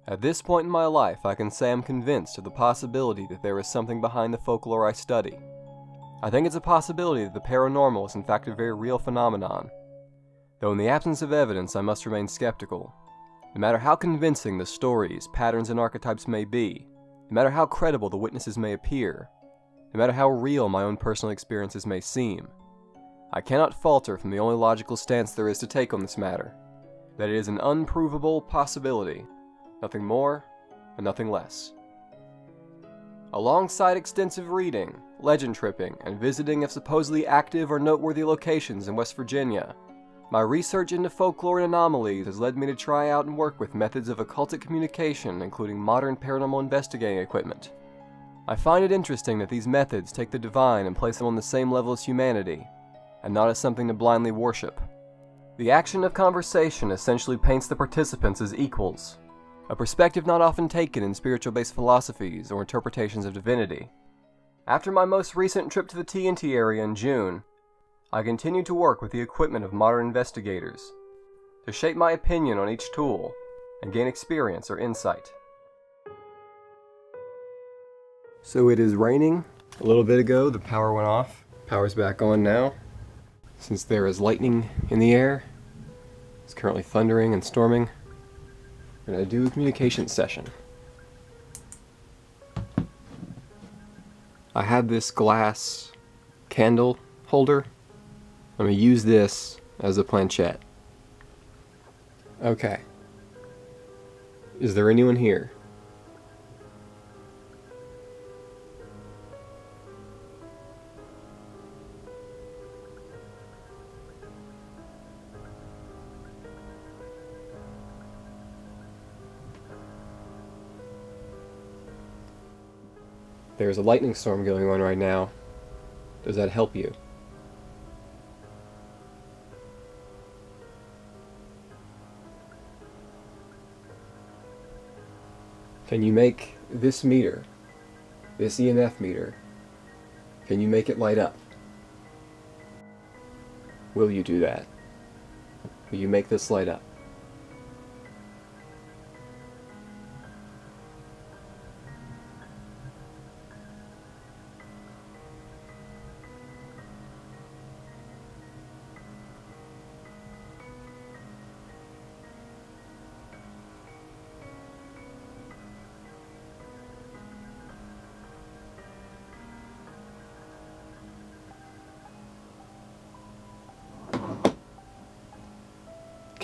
At this point in my life, I can say I'm convinced of the possibility that there is something behind the folklore I study. I think it's a possibility that the paranormal is in fact a very real phenomenon. Though in the absence of evidence, I must remain skeptical. No matter how convincing the stories, patterns, and archetypes may be, no matter how credible the witnesses may appear, no matter how real my own personal experiences may seem, I cannot falter from the only logical stance there is to take on this matter, that it is an unprovable possibility, nothing more and nothing less. Alongside extensive reading, legend tripping, and visiting of supposedly active or noteworthy locations in West Virginia, my research into folklore and anomalies has led me to try out and work with methods of occultic communication, including modern paranormal investigating equipment. I find it interesting that these methods take the divine and place them on the same level as humanity, and not as something to blindly worship. The action of conversation essentially paints the participants as equals, a perspective not often taken in spiritual-based philosophies or interpretations of divinity. After my most recent trip to the TNT Area in June, I continued to work with the equipment of modern investigators to shape my opinion on each tool and gain experience or insight. So it is raining. A little bit ago the power went off. Power's back on now. Since there is lightning in the air, it's currently thundering and storming, we're going to do a communication session. I had this glass candle holder. I'm going to use this as a planchette. Okay. Is there anyone here? There's a lightning storm going on right now. Does that help you? Can you make this meter, this EMF meter, can you make it light up? Will you do that? Will you make this light up?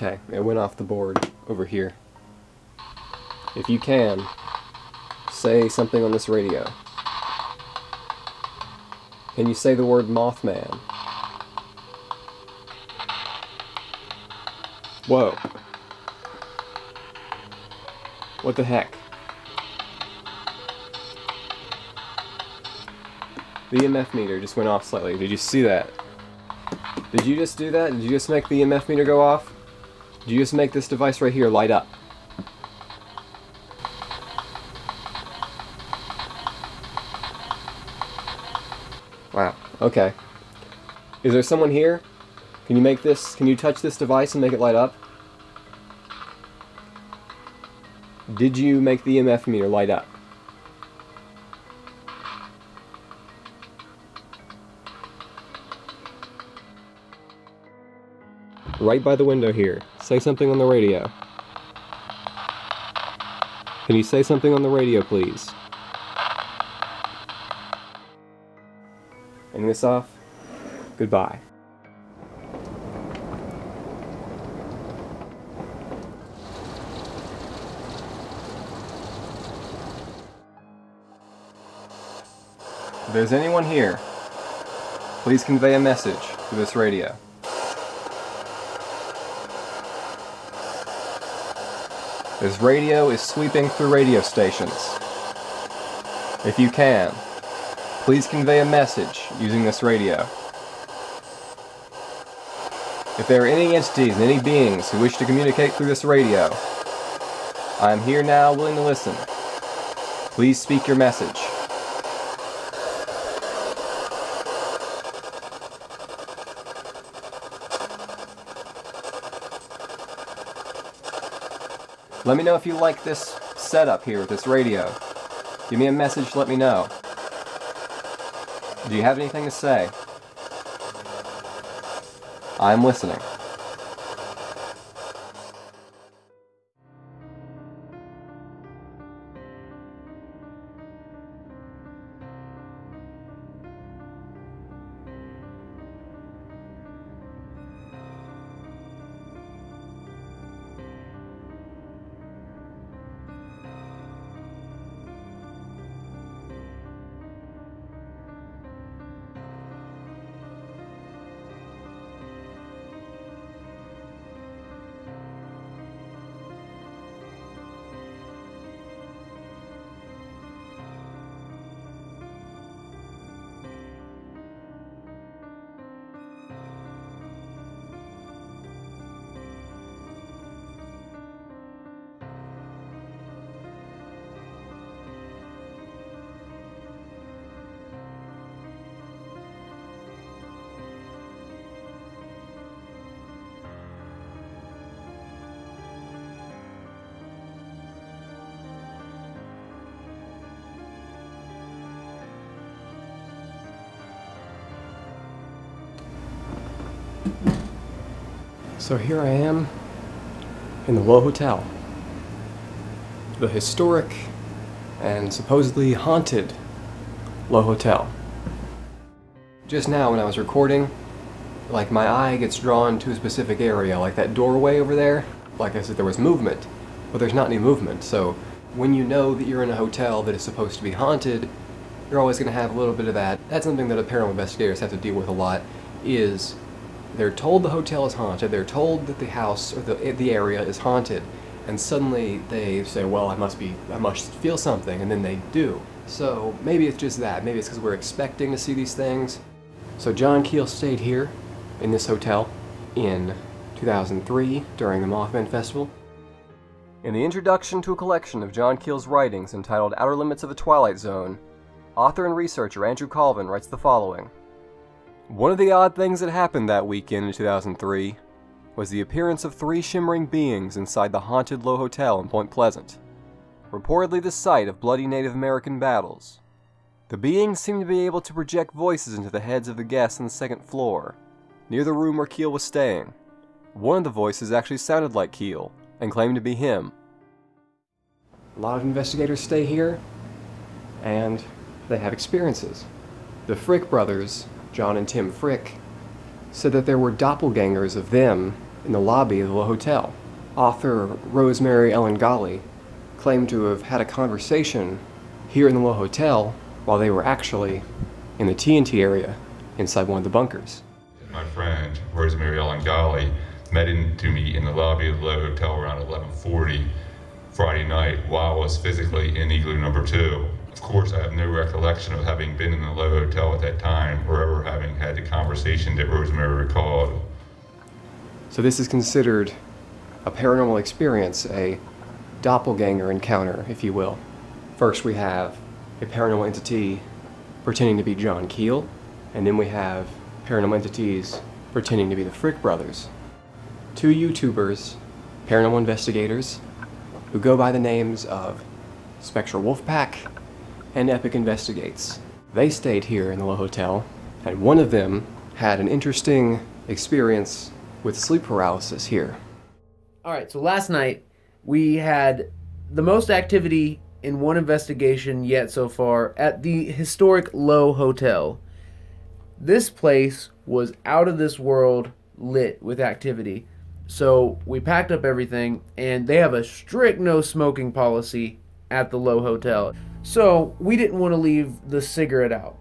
Okay, it went off the board over here. If you can, say something on this radio. Can you say the word Mothman? Whoa. What the heck? The EMF meter just went off slightly. Did you see that? Did you just do that? Did you just make the EMF meter go off? Did you just make this device right here light up? Wow, okay. Is there someone here? Can you make this, can you touch this device and make it light up? Did you make the EMF meter light up? Right by the window here. Say something on the radio. Can you say something on the radio, please? Turning this off. Goodbye. If there's anyone here, please convey a message to this radio. This radio is sweeping through radio stations. If you can, please convey a message using this radio. If there are any entities and any beings who wish to communicate through this radio, I am here now willing to listen. Please speak your message. Let me know if you like this setup here with this radio. Give me a message, let me know. Do you have anything to say? I'm listening. So here I am in the Low Hotel, the historic and supposedly haunted Low Hotel. Just now when I was recording, like my eye gets drawn to a specific area, like that doorway over there. Like I said, there was movement, but there's not any movement. So when you know that you're in a hotel that is supposed to be haunted, you're always going to have a little bit of that. That's something that paranormal investigators have to deal with a lot, is they're told the hotel is haunted, they're told that the house or the area is haunted, and suddenly they say, well, I must feel something, and then they do. So maybe it's just that. Maybe it's because we're expecting to see these things. So John Keel stayed here in this hotel in 2003 during the Mothman Festival. In the introduction to a collection of John Keel's writings entitled Outer Limits of the Twilight Zone, author and researcher Andrew Colvin writes the following. One of the odd things that happened that weekend in 2003 was the appearance of 3 shimmering beings inside the haunted Low Hotel in Point Pleasant, reportedly the site of bloody Native American battles. The beings seemed to be able to project voices into the heads of the guests on the 2nd floor, near the room where Keel was staying. One of the voices actually sounded like Keel, and claimed to be him. A lot of investigators stay here, and they have experiences. The Frick brothers, John and Tim Frick, said that there were doppelgangers of them in the lobby of the hotel. Author Rosemary Ellen Golly claimed to have had a conversation here in the Low Hotel while they were actually in the TNT area inside one of the bunkers. My friend Rosemary Ellen Golly met into me in the lobby of the Low Hotel around 11:40 Friday night while I was physically in Igloo number 2. Of course, I have no recollection of having been in the Low Hotel at that time or ever having had the conversation that Rosemary recalled. So this is considered a paranormal experience, a doppelganger encounter, if you will. First we have a paranormal entity pretending to be John Keel, and then we have paranormal entities pretending to be the Frick brothers. 2 YouTubers, paranormal investigators, who go by the names of Spectral Wolfpack and Epic Investigates. They stayed here in the Low Hotel, and one of them had an interesting experience with sleep paralysis here. Alright, so last night we had the most activity in one investigation yet so far at the historic Low Hotel. This place was out of this world lit with activity. So we packed up everything, and they have a strict no smoking policy at the Low Hotel. So we didn't want to leave the cigarette out.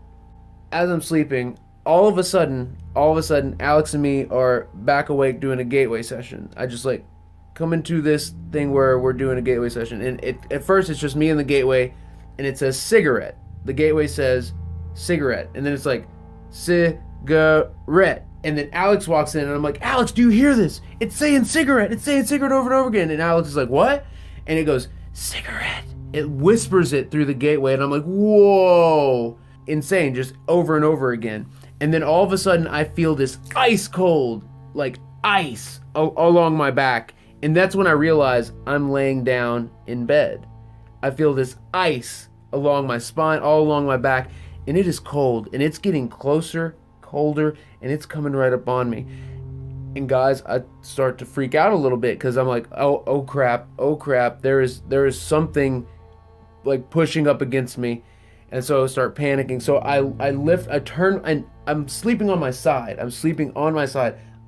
As I'm sleeping, all of a sudden, Alex and me are back awake doing a gateway session. I just like come into this thing where we're doing a gateway session, and at first it's just me and the gateway, and it says cigarette. The gateway says cigarette, and then it's like cigarette. And then Alex walks in, and I'm like, Alex, do you hear this? It's saying cigarette. It's saying cigarette over and over again. And Alex is like, what? And it goes, cigarette. It whispers it through the gateway, and I'm like, whoa. Insane, just over and over again. And then all of a sudden, I feel this ice cold, like ice, along my back. And that's when I realize I'm laying down in bed. I feel this ice along my spine, all along my back, and it is cold, and it's getting closer, colder, and it's coming right up on me. And guys, I start to freak out a little bit because I'm like, oh crap, there is something like pushing up against me. And so I start panicking. So I turn, and I'm sleeping on my side.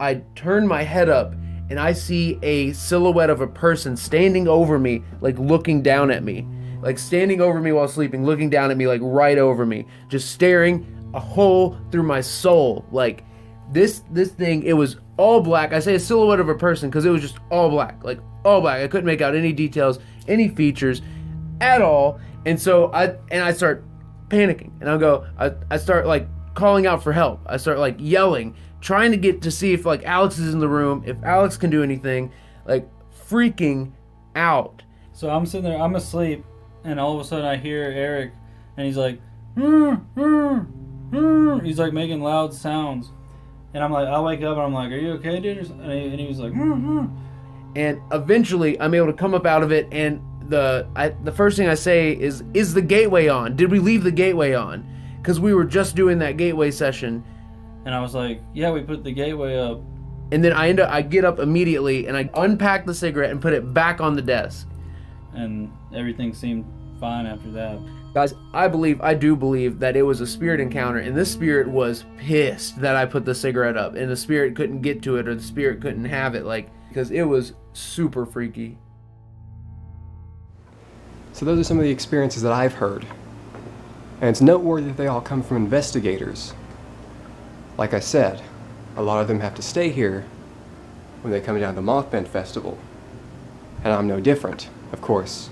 I turn my head up, and I see a silhouette of a person standing over me, like looking down at me. Like standing over me while sleeping, looking down at me, like right over me. Just staring a hole through my soul. Like this thing, it was all black. I say a silhouette of a person because it was just all black. Like all black. I couldn't make out any details, any features at all. And so I start panicking, and I start like calling out for help. I start like yelling, trying to get to see if like Alex is in the room, if Alex can do anything, like freaking out. So I'm sitting there, I'm asleep, and all of a sudden I hear Eric, and he's like, he's like making loud sounds, and I'm like, I wake up and I'm like, are you okay, dude? And he was like, And eventually I'm able to come up out of it, and the first thing I say is the gateway on? Did we leave the gateway on? Because we were just doing that gateway session. And I was like, yeah, we put the gateway up. And then I get up immediately, and I unpack the cigarette and put it back on the desk. And everything seemed fine after that. Guys, I do believe that it was a spirit encounter, and this spirit was pissed that I put the cigarette up, and the spirit couldn't get to it, or the spirit couldn't have it, like, because it was super freaky. So those are some of the experiences that I've heard. And it's noteworthy that they all come from investigators. Like I said, a lot of them have to stay here when they come down to the Mothman Festival. And I'm no different, of course.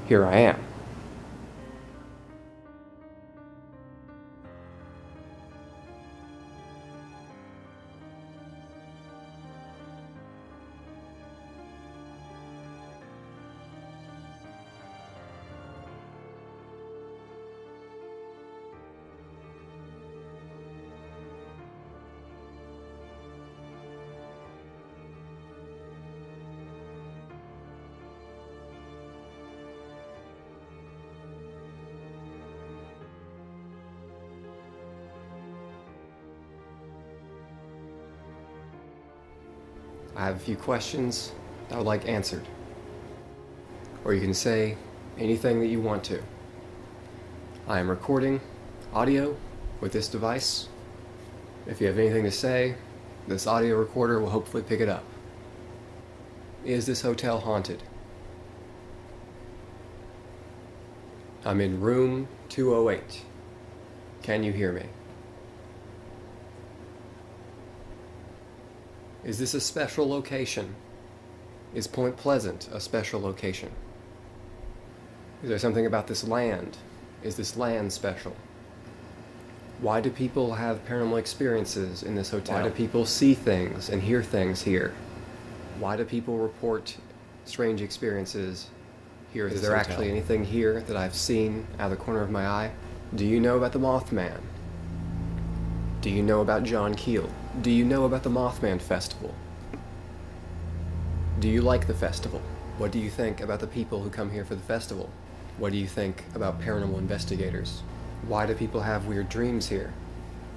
Here I am. I have a few questions that I would like answered. Or you can say anything that you want to. I am recording audio with this device. If you have anything to say, this audio recorder will hopefully pick it up. Is this hotel haunted? I'm in room 208. Can you hear me? Is this a special location? Is Point Pleasant a special location? Is there something about this land? Is this land special? Why do people have paranormal experiences in this hotel? Why do people see things and hear things here? Why do people report strange experiences here at this hotel? Is there actually anything here that I've seen out of the corner of my eye? Do you know about the Mothman? Do you know about John Keel? Do you know about the Mothman Festival? Do you like the festival? What do you think about the people who come here for the festival? What do you think about paranormal investigators? Why do people have weird dreams here?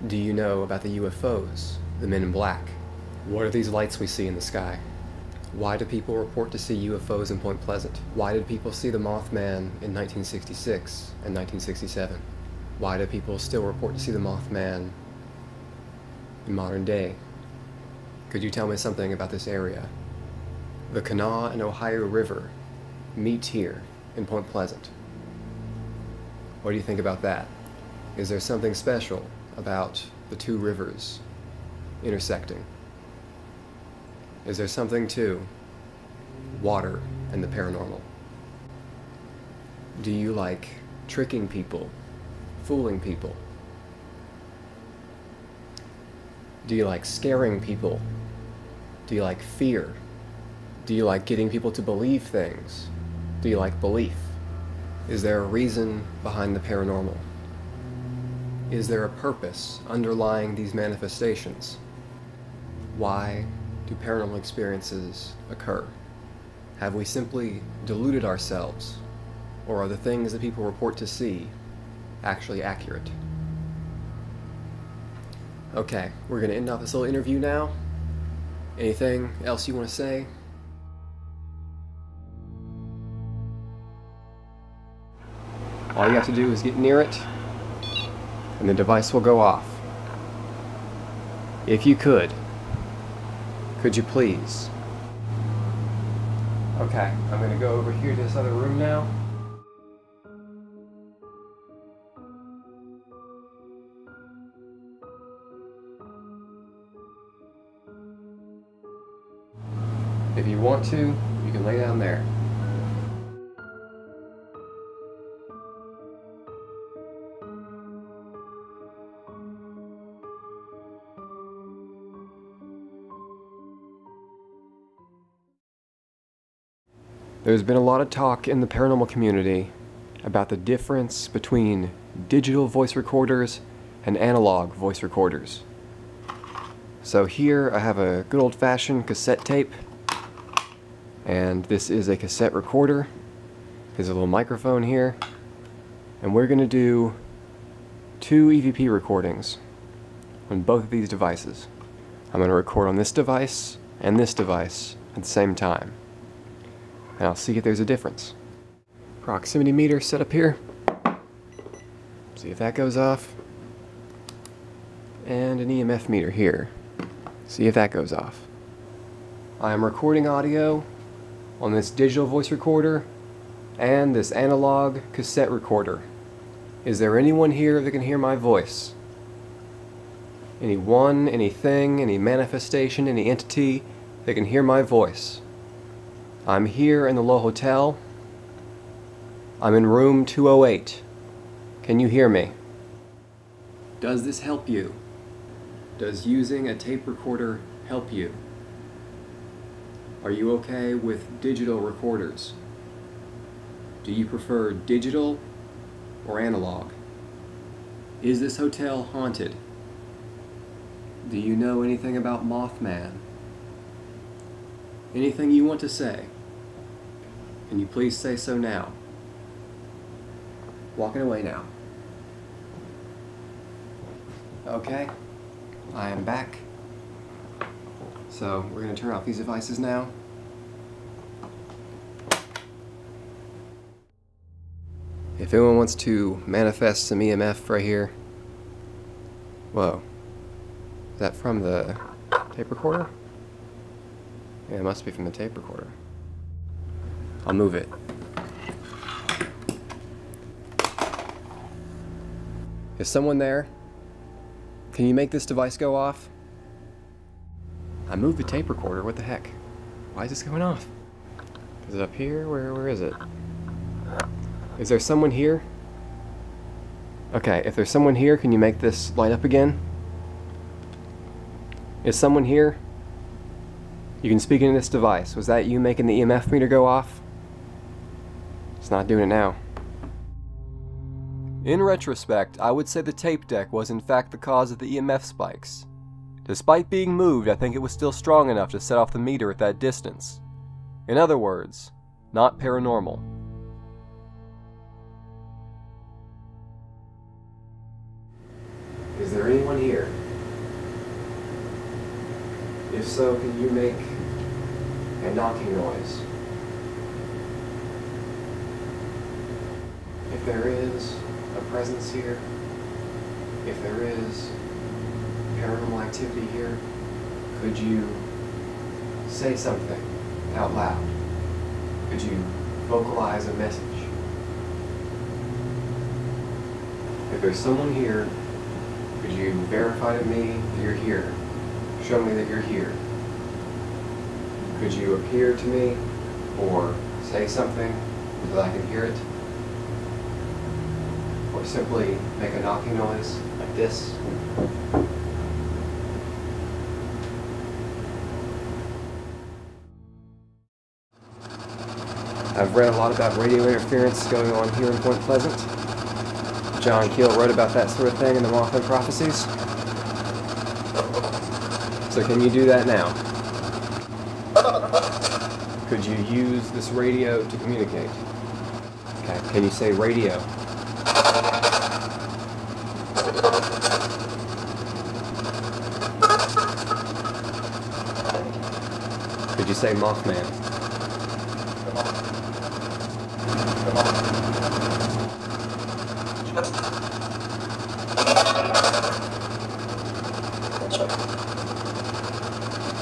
Do you know about the UFOs, the men in black? What are these lights we see in the sky? Why do people report to see UFOs in Point Pleasant? Why did people see the Mothman in 1966 and 1967? Why do people still report to see the Mothman in modern day? Could you tell me something about this area? The Kanawha and Ohio River meet here in Point Pleasant. What do you think about that? Is there something special about the two rivers intersecting? Is there something to water and the paranormal? Do you like tricking people, fooling people? Do you like scaring people? Do you like fear? Do you like getting people to believe things? Do you like belief? Is there a reason behind the paranormal? Is there a purpose underlying these manifestations? Why do paranormal experiences occur? Have we simply deluded ourselves Or are the things that people report to see actually accurate? Okay, we're gonna end off this little interview now. Anything else you want to say? All you have to do is get near it, and the device will go off. If you could you please? Okay, I'm gonna go over here to this other room now. If you want to, you can lay down there. There's been a lot of talk in the paranormal community about the difference between digital voice recorders and analog voice recorders. So here I have a good old-fashioned cassette tape, and this is a cassette recorder. There's a little microphone here, and we're going to do 2 EVP recordings on both of these devices. I'm going to record on this device and this device at the same time, and I'll see if there's a difference. Proximity meter set up here. See if that goes off. And an EMF meter here. See if that goes off. I am recording audio on this digital voice recorder and this analog cassette recorder. Is there anyone here that can hear my voice? Anyone, anything, any manifestation, any entity that can hear my voice? I'm here in the Low Hotel. I'm in room 208. Can you hear me? Does this help you? Does using a tape recorder help you? Are you okay with digital recorders? Do you prefer digital or analog? Is this hotel haunted? Do you know anything about Mothman? Anything you want to say? Can you please say so now? Walking away now. Okay, I am back. So we're going to turn off these devices now. If anyone wants to manifest some EMF right here. Whoa. Is that from the tape recorder? Yeah, it must be from the tape recorder. I'll move it. Is someone there? Can you make this device go off? I moved the tape recorder, what the heck? Why is this going off? Is it up here? Where is it? Is there someone here? Okay, if there's someone here, can you make this light up again? Is someone here? You can speak into this device. Was that you making the EMF meter go off? It's not doing it now. In retrospect, I would say the tape deck was in fact the cause of the EMF spikes. Despite being moved, I think it was still strong enough to set off the meter at that distance. In other words, not paranormal. Is there anyone here? If so, can you make a knocking noise? If there is a presence here, if there is paranormal activity here, could you say something out loud? Could you vocalize a message? If there's someone here, could you verify to me that you're here? Show me that you're here. Could you appear to me or say something so that I can hear it? Or simply make a knocking noise like this? I've read a lot about radio interference going on here in Point Pleasant. John Keel wrote about that sort of thing in the Mothman Prophecies. So can you do that now? Could you use this radio to communicate? Okay, can you say radio? Could you say Mothman?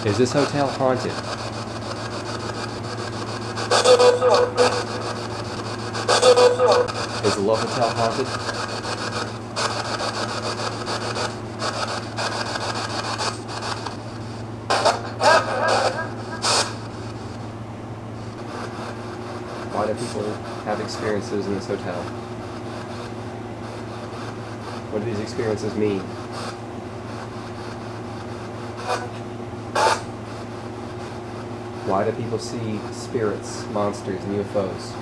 Is this hotel haunted? Is the Love Hotel haunted? Why do people have experiences in this hotel? What do these experiences mean? Why do people see spirits, monsters, and UFOs?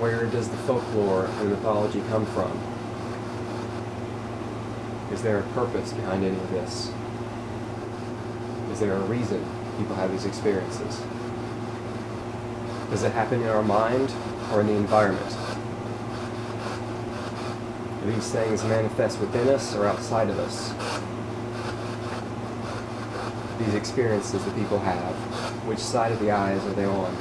Where does the folklore and mythology come from? Is there a purpose behind any of this? Is there a reason people have these experiences? Does it happen in our mind or in the environment? Do these things manifest within us or outside of us? These experiences that people have, which side of the eyes are they on?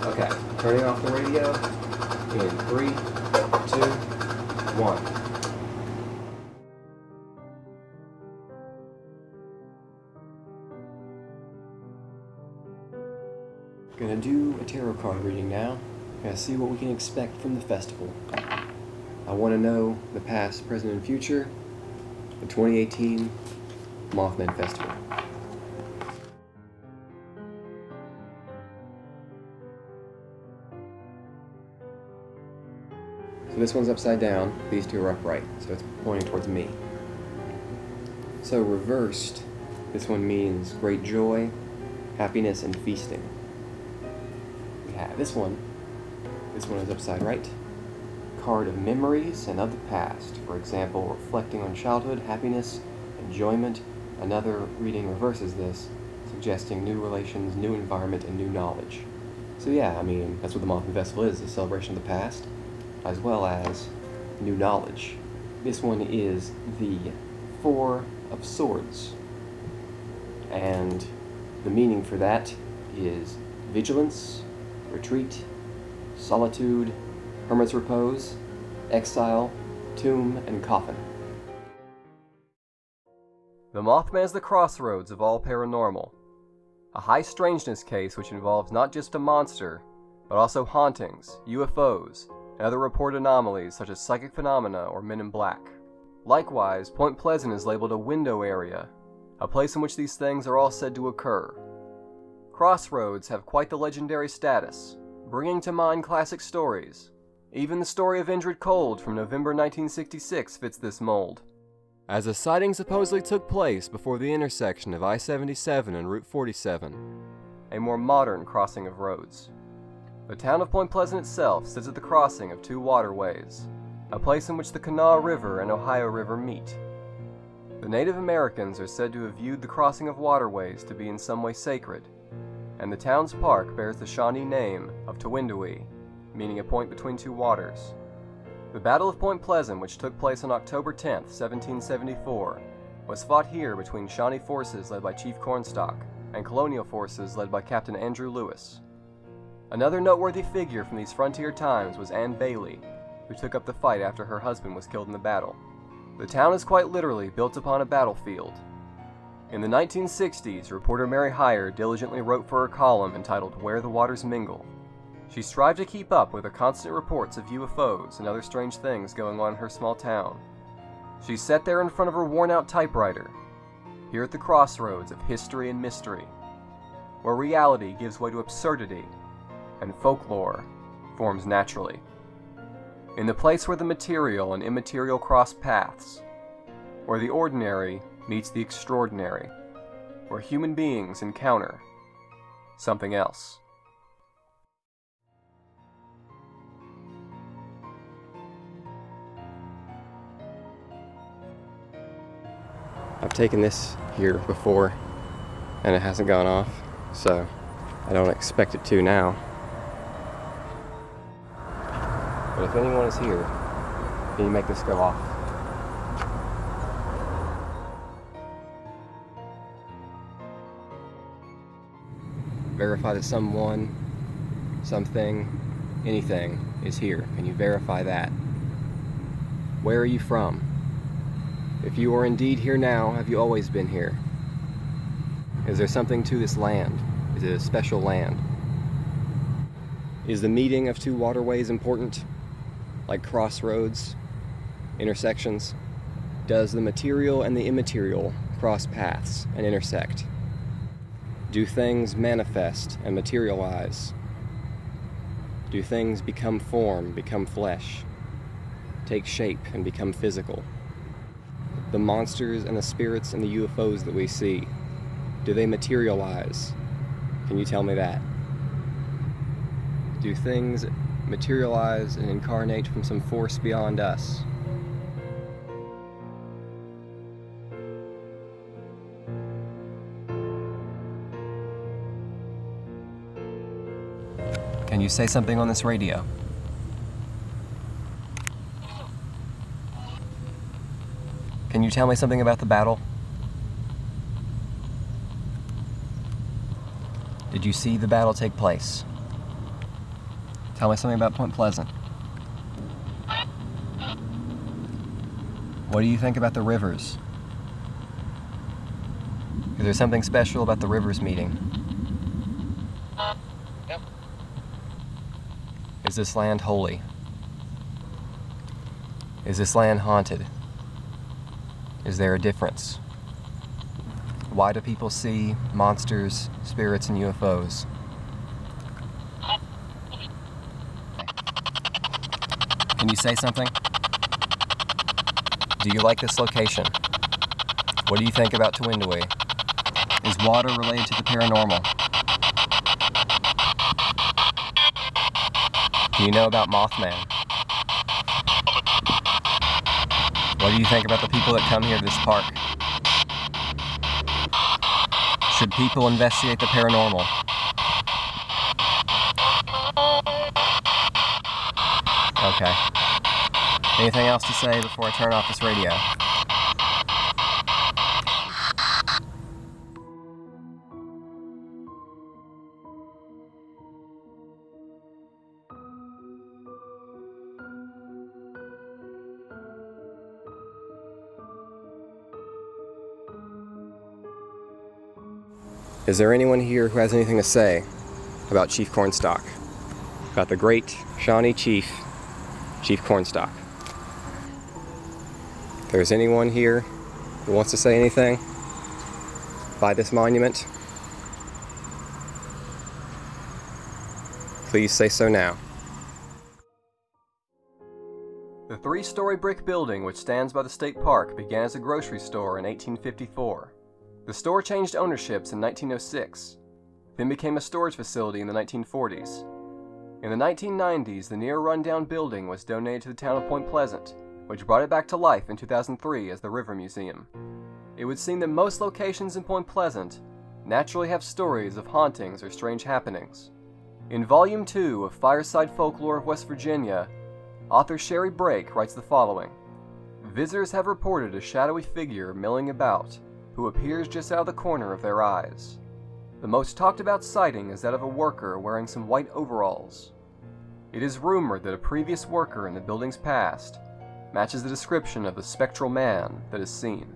Okay, turning off the radio in 3, 2, 1. Gonna do a tarot card reading now. Gonna see what we can expect from the festival. I want to know the past, present, and future of the 2018 Mothman Festival. So this one's upside down, these two are upright, so it's pointing towards me. So reversed, this one means great joy, happiness, and feasting. We have this one is upside right. Card of memories and of the past, for example, reflecting on childhood, happiness, enjoyment. Another reading reverses this, suggesting new relations, new environment, and new knowledge. So yeah, I mean, that's what the Mothman Festival is, a celebration of the past, as well as new knowledge. This one is the Four of Swords, and the meaning for that is vigilance, retreat, solitude, hermit's repose, exile, tomb, and coffin. The Mothman is the crossroads of all paranormal. A high strangeness case which involves not just a monster, but also hauntings, UFOs, and other reported anomalies such as psychic phenomena or men in black. Likewise, Point Pleasant is labeled a window area, a place in which these things are all said to occur. Crossroads have quite the legendary status, bringing to mind classic stories. Even the story of Indrid Cold from November 1966 fits this mold, as a sighting supposedly took place before the intersection of I-77 and Route 47, a more modern crossing of roads. The town of Point Pleasant itself sits at the crossing of two waterways, a place in which the Kanawha River and Ohio River meet. The Native Americans are said to have viewed the crossing of waterways to be in some way sacred, and the town's park bears the Shawnee name of Tewindowee, meaning a point between two waters. The Battle of Point Pleasant, which took place on October 10, 1774, was fought here between Shawnee forces led by Chief Cornstalk and colonial forces led by Captain Andrew Lewis. Another noteworthy figure from these frontier times was Anne Bailey, who took up the fight after her husband was killed in the battle. The town is quite literally built upon a battlefield. In the 1960s, reporter Mary Heyer diligently wrote for her column entitled Where the Waters Mingle. She strived to keep up with the constant reports of UFOs and other strange things going on in her small town. She sat there in front of her worn-out typewriter, here at the crossroads of history and mystery, where reality gives way to absurdity and folklore forms naturally. in the place where the material and immaterial cross paths, where the ordinary meets the extraordinary, where human beings encounter something else. I've taken this here before and it hasn't gone off, so I don't expect it to now. But if anyone is here, can you make this go off? Verify that someone, something, anything is here. Can you verify that? Where are you from? If you are indeed here now, have you always been here? Is there something to this land? Is it a special land? Is the meeting of two waterways important? Like crossroads, intersections? Does the material and the immaterial cross paths and intersect? Do things manifest and materialize? Do things become form, become flesh, take shape and become physical? The monsters and the spirits and the UFOs that we see, do they materialize? Can you tell me that? Do things materialize and incarnate from some force beyond us? Can you say something on this radio? Can you tell me something about the battle? Did you see the battle take place? Tell me something about Point Pleasant. What do you think about the rivers? Is there something special about the rivers meeting? Yep. Is this land holy? Is this land haunted? Is there a difference? Why do people see monsters, spirits, and UFOs? Can you say something? Do you like this location? What do you think about Tawindaway? Is water related to the paranormal? Do you know about Mothman? What do you think about the people that come here to this park? Should people investigate the paranormal? Okay. Anything else to say before I turn off this radio? Is there anyone here who has anything to say about Chief Cornstalk? About the great Shawnee Chief, Chief Cornstalk? If there's anyone here who wants to say anything by this monument, please say so now. The three-story brick building which stands by the state park began as a grocery store in 1854. The store changed ownerships in 1906, then became a storage facility in the 1940s. In the 1990s, the near-rundown building was donated to the town of Point Pleasant, which brought it back to life in 2003 as the River Museum. It would seem that most locations in Point Pleasant naturally have stories of hauntings or strange happenings. In Volume 2 of Fireside Folklore of West Virginia, author Sherry Brake writes the following. Visitors have reported a shadowy figure milling about, who appears just out of the corner of their eyes. The most talked about sighting is that of a worker wearing some white overalls. It is rumored that a previous worker in the building's past matches the description of the spectral man that is seen.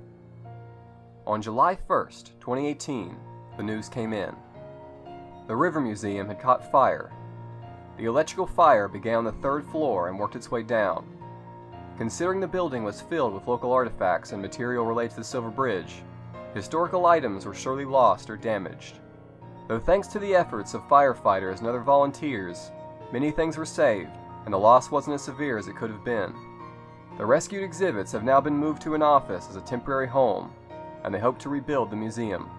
On July 1st, 2018, the news came in. The River Museum had caught fire. The electrical fire began on the 3rd floor and worked its way down. Considering the building was filled with local artifacts and material related to the Silver Bridge, historical items were surely lost or damaged. Though thanks to the efforts of firefighters and other volunteers, many things were saved, and the loss wasn't as severe as it could have been. The rescued exhibits have now been moved to an office as a temporary home, and they hope to rebuild the museum.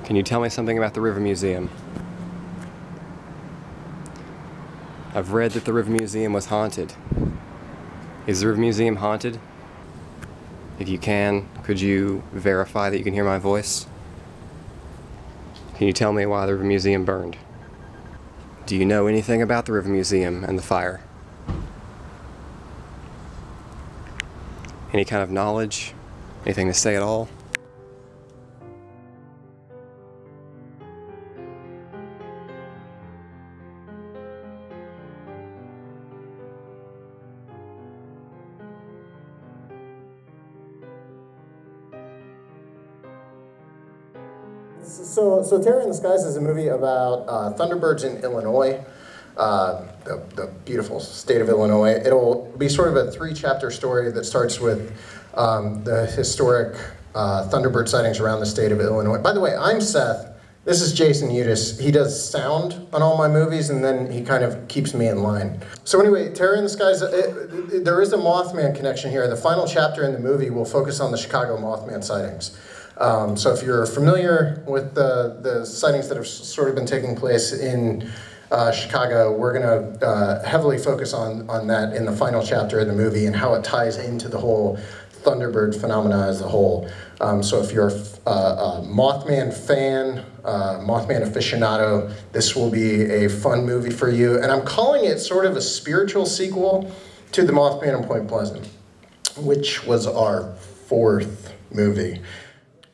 Can you tell me something about the River Museum? I've read that the River Museum was haunted. Is the River Museum haunted? If you can, could you verify that you can hear my voice? Can you tell me why the River Museum burned? Do you know anything about the River Museum and the fire? Any kind of knowledge? Anything to say at all? So Terror in the Skies is a movie about thunderbirds in Illinois, the beautiful state of Illinois. It'll be sort of a 3-chapter story that starts with the historic thunderbird sightings around the state of Illinois. By the way, I'm Seth. This is Jason Udis. He does sound on all my movies, and then he kind of keeps me in line. So anyway, Terror in the Skies, there is a Mothman connection here. The final chapter in the movie will focus on the Chicago Mothman sightings. So if you're familiar with the sightings that have sort of been taking place in Chicago, we're going to heavily focus on that in the final chapter of the movie and how it ties into the whole Thunderbird phenomena as a whole. So if you're a Mothman fan, Mothman aficionado, this will be a fun movie for you. And I'm calling it sort of a spiritual sequel to the Mothman in Point Pleasant, which was our 4th movie.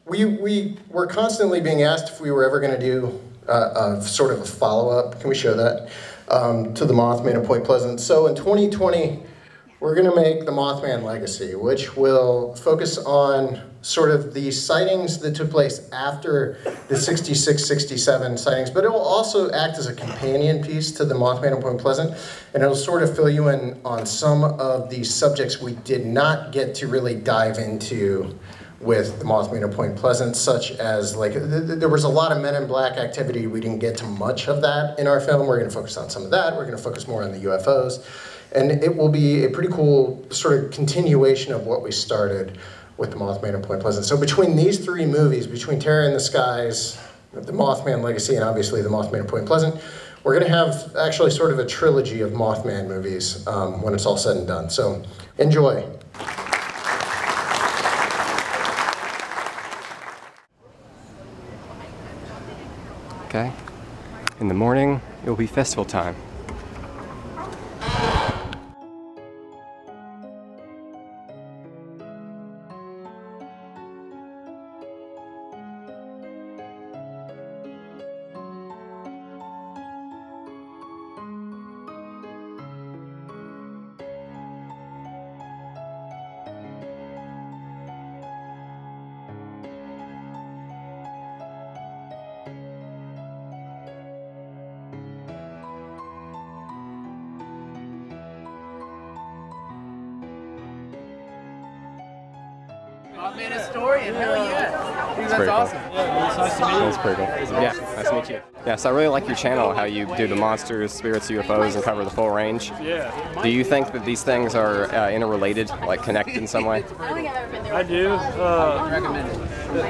We were constantly being asked if we were ever going to do a sort of a follow-up, can we show that, to the Mothman in Point Pleasant. So in 2020, we're going to make the Mothman Legacy, which will focus on sort of the sightings that took place after the 66, 67 sightings, but it will also act as a companion piece to the Mothman in Point Pleasant, and it'll sort of fill you in on some of the subjects we did not get to really dive into with the Mothman in Point Pleasant, such as, like, there was a lot of Men in Black activity. We didn't get to much of that in our film. We're going to focus on some of that. We're going to focus more on the UFOs. And it will be a pretty cool sort of continuation of what we started with the Mothman in Point Pleasant. So between these 3 movies, between Terror in the Skies, the Mothman Legacy, and obviously the Mothman in Point Pleasant, we're going to have actually sort of a trilogy of Mothman movies when it's all said and done. So enjoy. Okay. In the morning, it will be festival time. Mothman Historian, hell yeah. It's That's pretty awesome. cool. Yeah, it's nice to meet you. That's pretty cool. Yeah, nice to meet you. Yeah, so I really like your channel, how you do the monsters, spirits, UFOs, and cover the full range. Yeah. Do you think that these things are interrelated, like connected in some way? I do.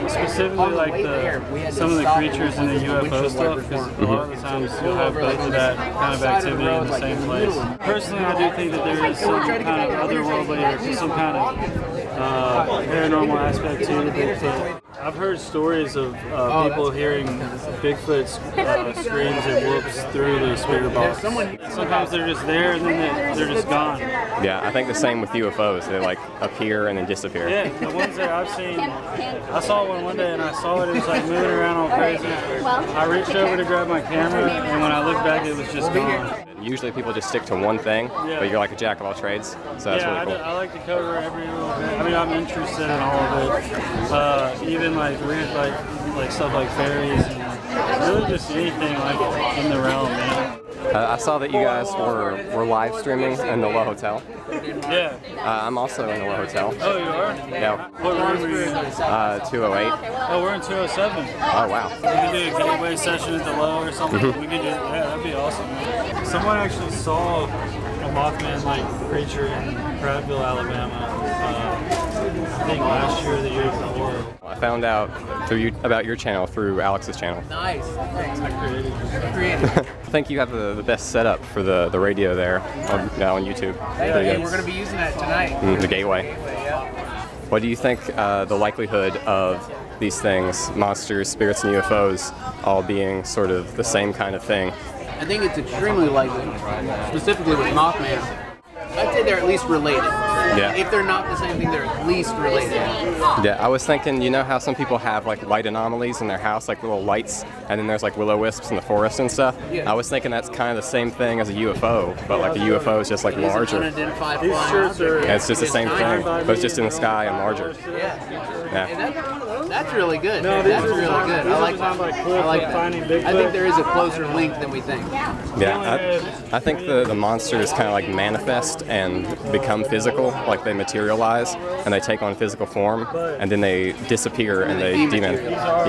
Specifically, like some of the creatures in the UFO stuff, because a lot of the times you'll have both of that kind of activity in the same place. Personally, I do think that there is some kind of otherworldly or some kind of paranormal aspect to Bigfoot. I've heard stories of people hearing Bigfoot screams and whoops through the spirit box. Sometimes they're just there and then they're just gone. Yeah, I think the same with UFOs. They like appear and then disappear. Yeah, the ones that I've seen, I saw one day and I saw it was like moving around all crazy. I reached over to grab my camera and when I looked back it was just gone. Usually people just stick to one thing, but you're like a jack of all trades, so that's really cool. I like to cover every little bit. I mean, I'm interested in all of it. Even like weird, like stuff like fairies and really just anything like in the realm, man. I saw that you guys were live streaming in the Low Hotel. Yeah. I'm also in the Low Hotel. Oh, you are? Yeah. What room were you in? 208. Oh, we're in 207. Oh, wow. We could do a gateway session at the Low or something. We could do, yeah, that'd be awesome. Someone actually saw a Mothman-like creature in Prattville, Alabama. I think last year or the year before. I found out about your channel through Alex's channel. Nice. Thanks. I think you have the best setup for the radio there on YouTube. Hey, we're going to be using that tonight. The gateway. What do you think the likelihood of these things, monsters, spirits, and UFOs, all being sort of the same kind of thing? I think it's extremely likely, specifically with Mothman. I'd say they're at least related. Yeah. If they're not the same thing, they're at least related. Yeah, I was thinking, you know how some people have like light anomalies in their house, like little lights, and then there's like will-o-wisps in the forest and stuff? Yeah. I was thinking that's kind of the same thing as a UFO, but like a UFO is just like larger. Unidentified These shirts are... And it's just the same thing, but it's just in the sky and larger. Yeah. And that's really good. No, that's really good. I like that. I like finding that. Bigfoot. I think there is a closer link than we think. Yeah, I think the monsters kind of like manifest and become physical, like they materialize and they take on physical form, and then they disappear and they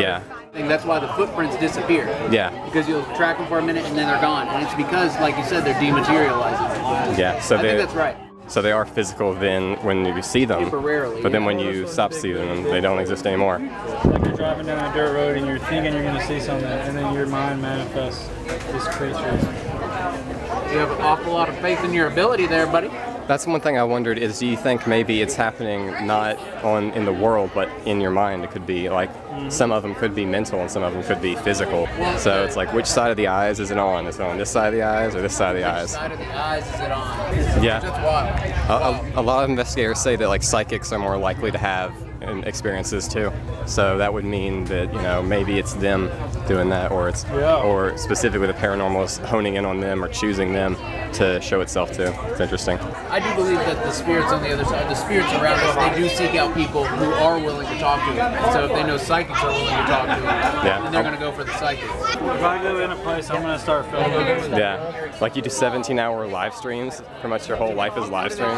Yeah. I think that's why the footprints disappear. Yeah. Because you'll track them for a minute and then they're gone, and it's because, like you said, they're dematerializing. Yeah. So I think that's right. So they are physical then when you see them, Temporarily, but then when you stop seeing them, they don't exist anymore. Like you're driving down a dirt road and you're thinking you're going to see something, and then your mind manifests this creature. You have an awful lot of faith in your ability there, buddy. That's one thing I wondered is, do you think maybe it's happening not in the world, but in your mind? It could be like some of them could be mental and some of them could be physical. So it's like, which side of the eyes is it on? Is it on this side of the eyes or this side of the eyes? Which side of the eyes is it on? Yeah. That's wild. A lot of investigators say that like psychics are more likely to have experiences too. So that would mean that, you know, maybe it's them doing that, or it's or specifically the paranormal is honing in on them or choosing them to show itself to. It's interesting. I do believe that the spirits on the other side, the spirits around us, they do seek out people who are willing to talk to them. And so if they know psychics are willing to talk to them, then they're going to go for the psychics. If I go in a place, I'm going to start filming. Yeah. Like you do 17-hour live streams. Pretty much your whole life is live stream.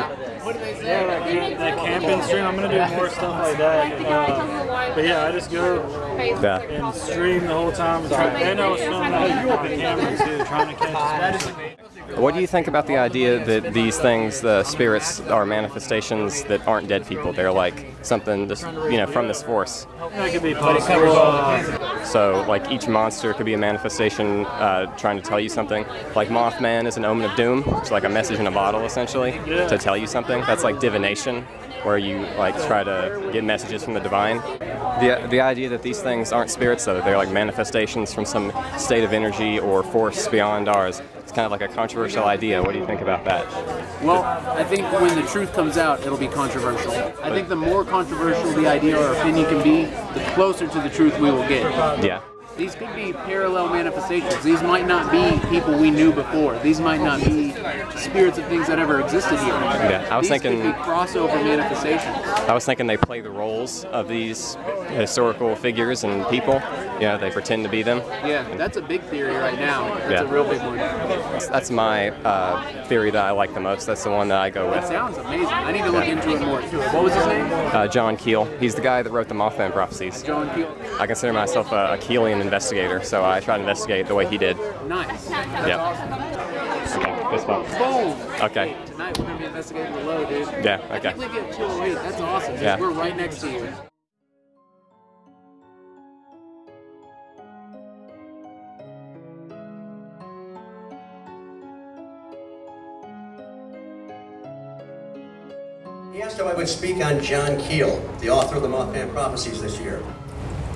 What do they say? Yeah, that camping stream, I'm going to do more stuff like that. But yeah, I just go and stream the whole time. And I was filming the camera too, trying to catch. What do you think about the idea that these things, the spirits, are manifestations that aren't dead people? They're like something, just, you know, from this force. That could be possible. So, like each monster could be a manifestation trying to tell you something. Like Mothman is an omen of doom, which is like a message in a bottle, essentially, to tell you something. That's like divination, where you like try to get messages from the divine. The idea that these things aren't spirits, though, they're like manifestations from some state of energy or force beyond ours. It's kind of like a controversial idea. What do you think about that? Well, I think when the truth comes out, it'll be controversial. I think the more controversial the idea or opinion can be, the closer to the truth we will get. Yeah. These could be parallel manifestations. These might not be people we knew before. These might not be spirits of things that ever existed here. Yeah, I was these thinking could be crossover manifestations. I was thinking they play the roles of these historical figures and people. You know, they pretend to be them. Yeah, that's a big theory right now. That's a real big one. That's my theory that I like the most. That's the one that I go with. It sounds amazing. I need to look into it more. What was his name? John Keel. He's the guy that wrote the Mothman prophecies. John Keel. I consider myself a Keelian investigator, so I try to investigate the way he did. Nice. That's awesome. Okay, fist bump. Boom! Okay. Tonight we're going to be investigating the Low, dude. Yeah, I okay. can't believe you have 208. That's awesome. Yeah. We're right next to you. He asked if I would speak on John Keel, the author of the Mothman Prophecies this year.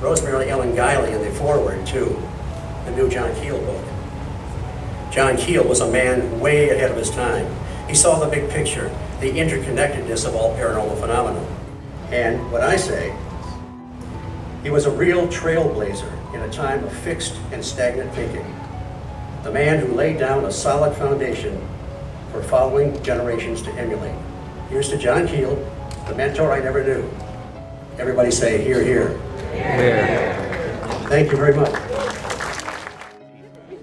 Rosemary Ellen Guiley in the foreword to the new John Keel book. John Keel was a man way ahead of his time. He saw the big picture, the interconnectedness of all paranormal phenomena. And what I say, he was a real trailblazer in a time of fixed and stagnant thinking. The man who laid down a solid foundation for following generations to emulate. Here's to John Keel, the mentor I never knew. Everybody say, hear, hear. Here. Thank you very much.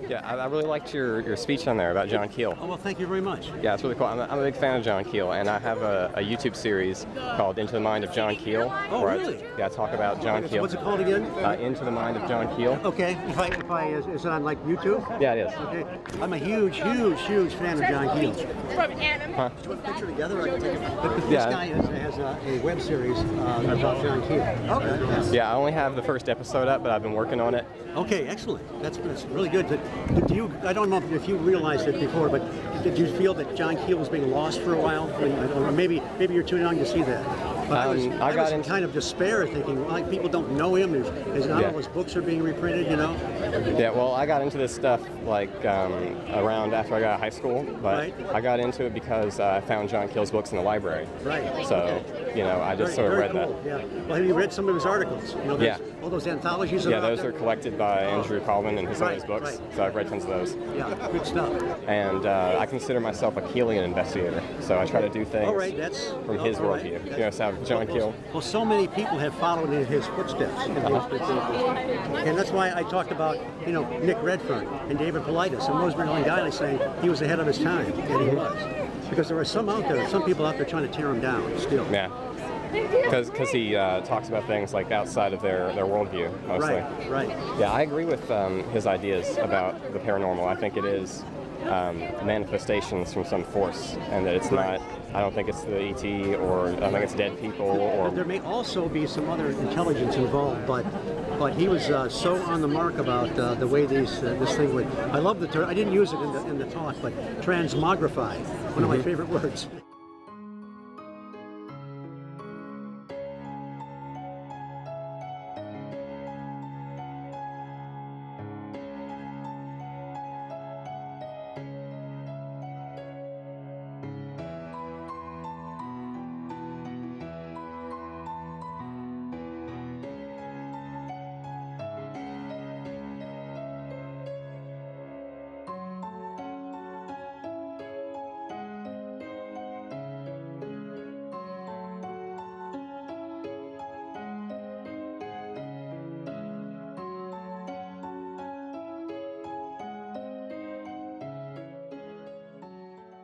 Yeah, Yeah, I really liked your speech on there about John Keel. Oh, well, thank you very much. Yeah, it's really cool. I'm a big fan of John Keel, and I have a YouTube series called Into the Mind of John Keel. Oh, really? I talk about John Keel. What's it called again? Into the Mind of John Keel. Okay, is it on like YouTube? Yeah, it is. Okay, I'm a huge fan of John Keel. Huh? Do you want a picture together? I can take it. But this Yeah. guy has a web series about John Keel. Okay. Yeah, I only have the first episode up, but I've been working on it. Okay, excellent. That's really good. Do you? I don't know if you realized it before, but did you feel that John Keel was being lost for a while? I mean, or maybe you're too young to see that. But I was in kind of despair, thinking like people don't know him. Not all his books are being reprinted, you know. Yeah, well, I got into this stuff like around after I got out of high school, but I got into it because I found John Keel's books in the library. Right. So, you know, I just sort of read cool. that. Yeah. Well, have you read some of his articles? You know, all those anthologies. Yeah, those are collected by Andrew Colvin and some of his books. Right. So I've read tons of those. Yeah, good stuff. And I consider myself a Keelian investigator. So I try to do things from his worldview. You know, so John Keel. Well, so many people have followed in his footsteps. And that's why I talked about, you know, Nick Redfern and David Paulides and Rosemary Ellen Guiley saying he was ahead of his time, and he was. Because there are some people out there trying to tear him down still. Yeah. Because he talks about things like outside of their worldview, mostly. Right. Yeah, I agree with his ideas about the paranormal. I think it is manifestations from some force, and that it's not. I don't think it's the ET, or I think it's dead people, or there may also be some other intelligence involved, but he was so on the mark about the way this thing would. I love the term. I didn't use it in the talk, but transmogrify, one of my favorite words.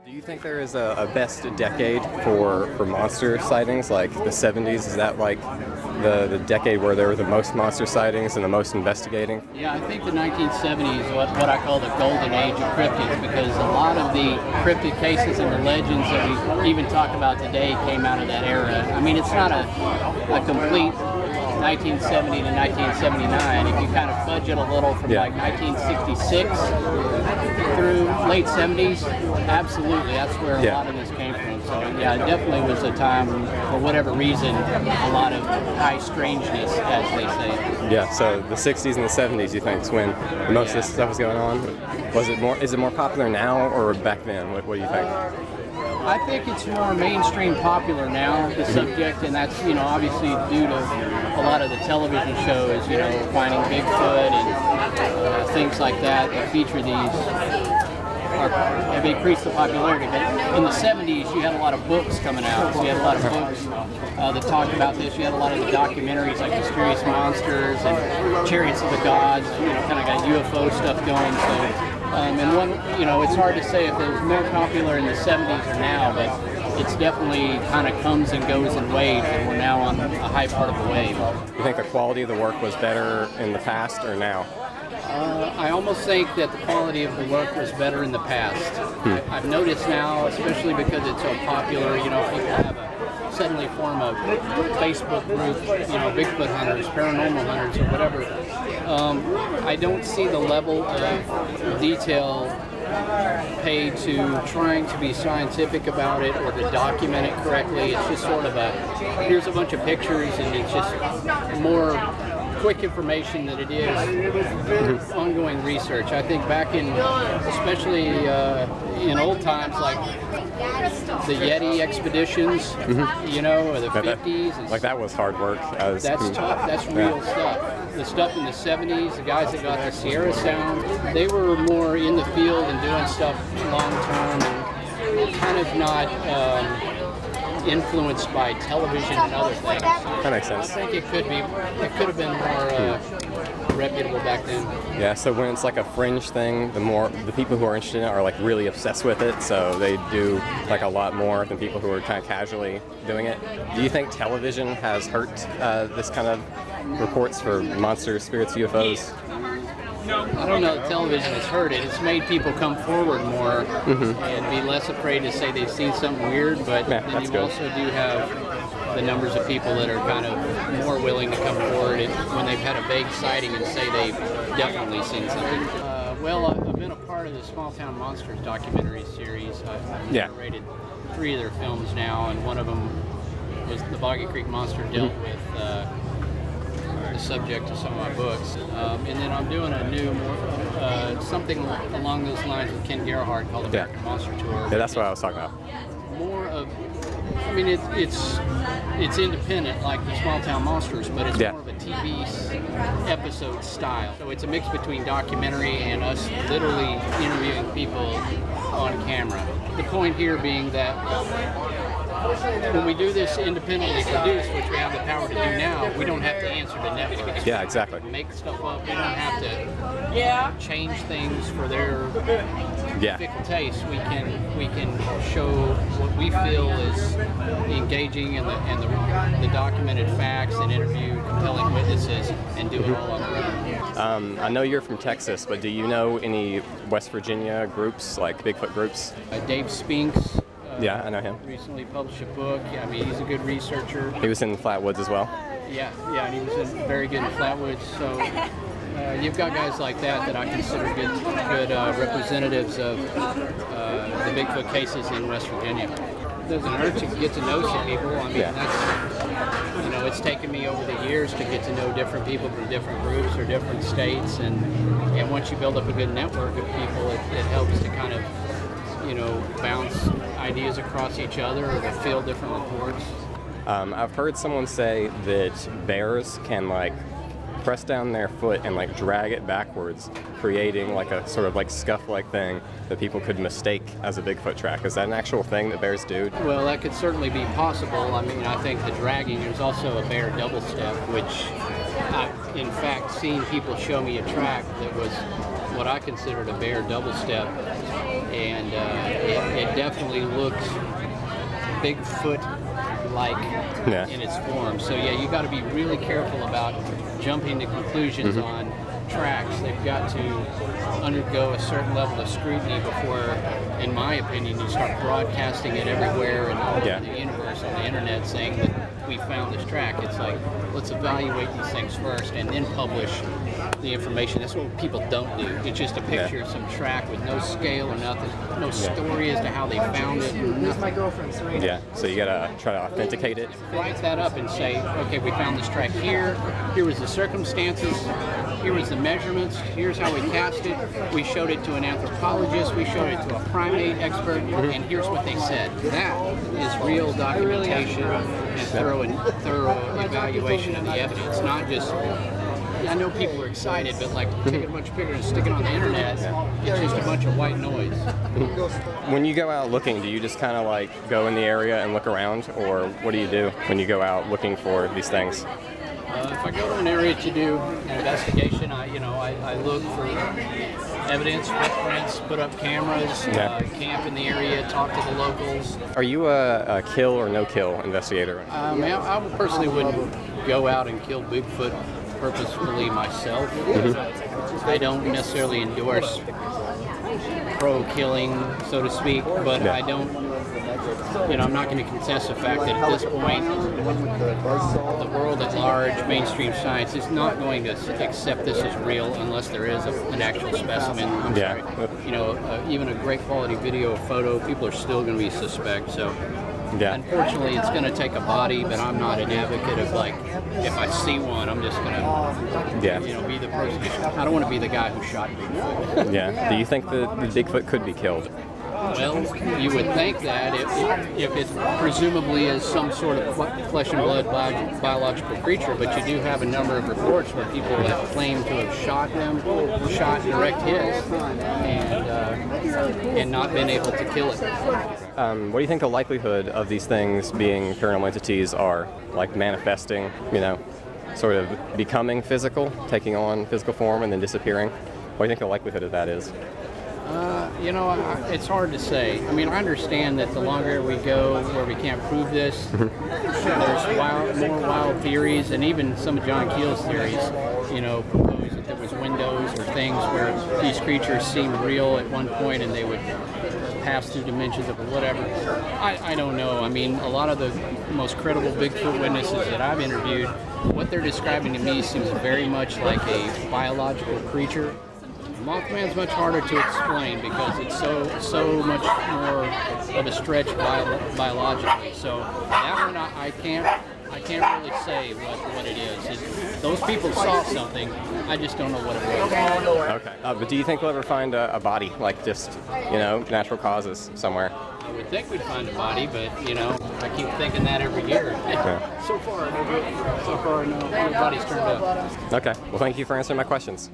Do you think there is a best decade for monster sightings, like the 70s? Is that like the decade where there were the most monster sightings and the most investigating? Yeah, I think the 1970s is what I call the golden age of cryptids, because a lot of the cryptid cases and the legends that we even talk about today came out of that era. I mean, it's not a complete 1970 to 1979. If you kind of fudge it a little from like 1966 through late 70s, absolutely, that's where a lot of this came from. So yeah, it definitely was a time, for whatever reason, a lot of high strangeness, as they say. Yeah, so the 60s and the 70s, you think, is when most of this stuff was going on? Is it more popular now or back then? What do you think? I think it's more mainstream popular now, the subject, and that's, you know, obviously due to a lot of the television shows, you know, Finding Bigfoot and things like that feature these. Have increased the popularity. But in the 70s, you had a lot of books coming out. So you had a lot of books that talked about this. You had a lot of the documentaries like Mysterious Monsters and Chariots of the Gods. You know, kind of got UFO stuff going. So, and one, you know, it's hard to say if it was more popular in the 70s or now, but it's definitely kind of comes and goes in waves, and we're now on a high part of the wave. You think the quality of the work was better in the past or now? I almost think that the quality of the work was better in the past. I've noticed now, especially because it's so popular, you know, people have suddenly form a Facebook group, you know, Bigfoot hunters, paranormal hunters, or whatever. I don't see the level of detail paid to trying to be scientific about it or to document it correctly. It's just sort of here's a bunch of pictures, and it's just more quick information than it is ongoing research. I think back in, especially in old times, like the Yeti expeditions, you know, or the 50s. Like that was hard work. That's tough. That's real stuff. The stuff in the 70s, the guys that got the Sierra Sound, they were more in the field and doing stuff long term and kind of not influenced by television and other things. That makes sense. I think it could have been more reputable back then. Yeah, so when it's like a fringe thing, the people who are interested in it are like really obsessed with it, so they do like a lot more than people who are kind of casually doing it. Do you think television has hurt this kind of reports for monsters, spirits, UFOs? I don't know if television has hurt it. It's made people come forward more and be less afraid to say they've seen something weird, but then you also do have the numbers of people that are kind of more willing to come forward when they've had a vague sighting and say they've definitely seen something. Well, I've been a part of the Small Town Monsters documentary series. I've narrated 3 of their films now, and one of them was the Boggy Creek Monster dealt with the subject of some of my books. And then I'm doing a new, something along those lines with Ken Gerhardt called American Monster Tour. Yeah, that's what I was talking about. More of, I mean, it's independent like the Small Town Monsters, but it's more of a TV episode style. So it's a mix between documentary and us literally interviewing people on camera. The point here being that when we do this independently produced, which we have the power to do now, we don't have to answer to networks. Yeah, exactly. Make stuff up. We don't have to change things for their fickle taste. We can show what we feel is engaging and the documented facts and interview compelling witnesses and do it all on the road. I know you're from Texas, but do you know any West Virginia groups, like Bigfoot groups? Dave Spinks. Yeah, I know him. Recently published a book. Yeah, I mean, he's a good researcher. He was in the Flatwoods as well? Yeah, and he was very good in Flatwoods. So you've got guys like that I consider good representatives of the Bigfoot cases in West Virginia. It doesn't hurt to get to know some people. I mean, that's, you know, it's taken me over the years to get to know different people from different groups or different states, and once you build up a good network of people, it helps to kind of, you know, bounce ideas across each other or to fill different reports. I've heard someone say that bears can like press down their foot and like drag it backwards, creating like a sort of like scuff-like thing that people could mistake as a Bigfoot track. Is that an actual thing that bears do? Well, that could certainly be possible. I mean, I think the dragging, there's also a bear double step, which I've in fact seen people show me a track that was what I considered a bear double step, and it definitely looked Bigfoot-like in its form. So yeah, you got to be really careful about jumping to conclusions on tracks. They've got to undergo a certain level of scrutiny before, in my opinion, you start broadcasting it everywhere and all over the universe on the internet saying that we found this track. It's like, let's evaluate these things first and then publish the information. That's what people don't do. It's just a picture of some track with no scale or nothing, no story as to how they found it. Yeah, so you gotta try to authenticate it. Write that up and say, okay, we found this track here. Here was the circumstances. Here was the measurements. Here's how we cast it. We showed it to an anthropologist. We showed it to a primate expert, and here's what they said. That is real documentation and thorough evaluation of the evidence, not just. I know people are excited, but like taking a bunch of pictures and sticking it on the internet, it's just a bunch of white noise. When you go out looking, do you just kind of like go in the area and look around, or what do you do when you go out looking for these things? If I go to an area to do an investigation, I look for evidence, footprints, put up cameras, camp in the area, talk to the locals. Are you a kill or no kill investigator? I personally wouldn't go out and kill Bigfoot purposefully myself. I don't necessarily endorse pro-killing, so to speak, but I don't, I'm not going to contest the fact that at this point, the world at large, mainstream science, is not going to accept this as real unless there is an actual specimen. I'm sorry. Even a great quality video or photo, people are still going to be suspect, so. Unfortunately, it's going to take a body, but I'm not an advocate of like, if I see one, I'm just going to, be the person. I don't want to be the guy who shot Bigfoot. Do you think the Bigfoot could be killed? Well, you would think that if it presumably is some sort of flesh and blood biological creature, but you do have a number of reports where people have claimed to have shot them, shot direct hits, and not been able to kill it. What do you think the likelihood of these things being paranormal entities are, like manifesting, sort of becoming physical, taking on physical form and then disappearing? What do you think the likelihood of that is? You know, it's hard to say. I mean, I understand that the longer we go where we can't prove this, there's more wild theories, and even some of John Keel's theories, you know, propose that there was windows or things where these creatures seemed real at one point and they would pass through dimensions of whatever. I don't know. I mean, a lot of the most credible Bigfoot witnesses that I've interviewed, what they're describing to me seems very much like a biological creature. Mothman's much harder to explain because it's so much more of a stretch biologically. So that one I can't really say what it is. Those people saw something. I just don't know what it was. Okay. But do you think we'll ever find a body, like just, you know, natural causes somewhere? I would think we'd find a body, but you know, I keep thinking that every year. Yeah. So far, no body's turned up. Okay. Well, thank you for answering my questions.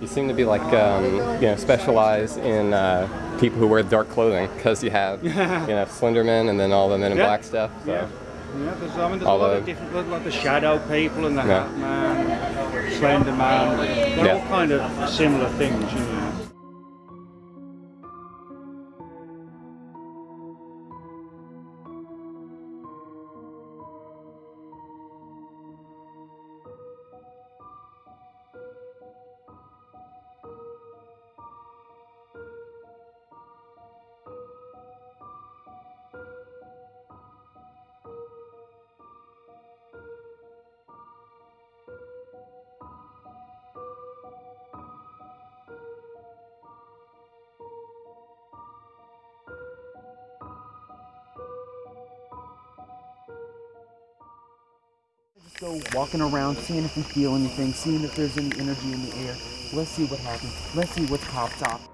You seem to be like, you know, specialized in people who wear dark clothing because you have, you know, Slenderman and then all the Men in Black stuff. So. Yeah, there's a lot of different, like the Shadow people and the Hat Man, Slender Man. They're all kind of similar things, you know. Go walking around, seeing if we feel anything, seeing if there's any energy in the air. Let's see what happens. Let's see what's popped off.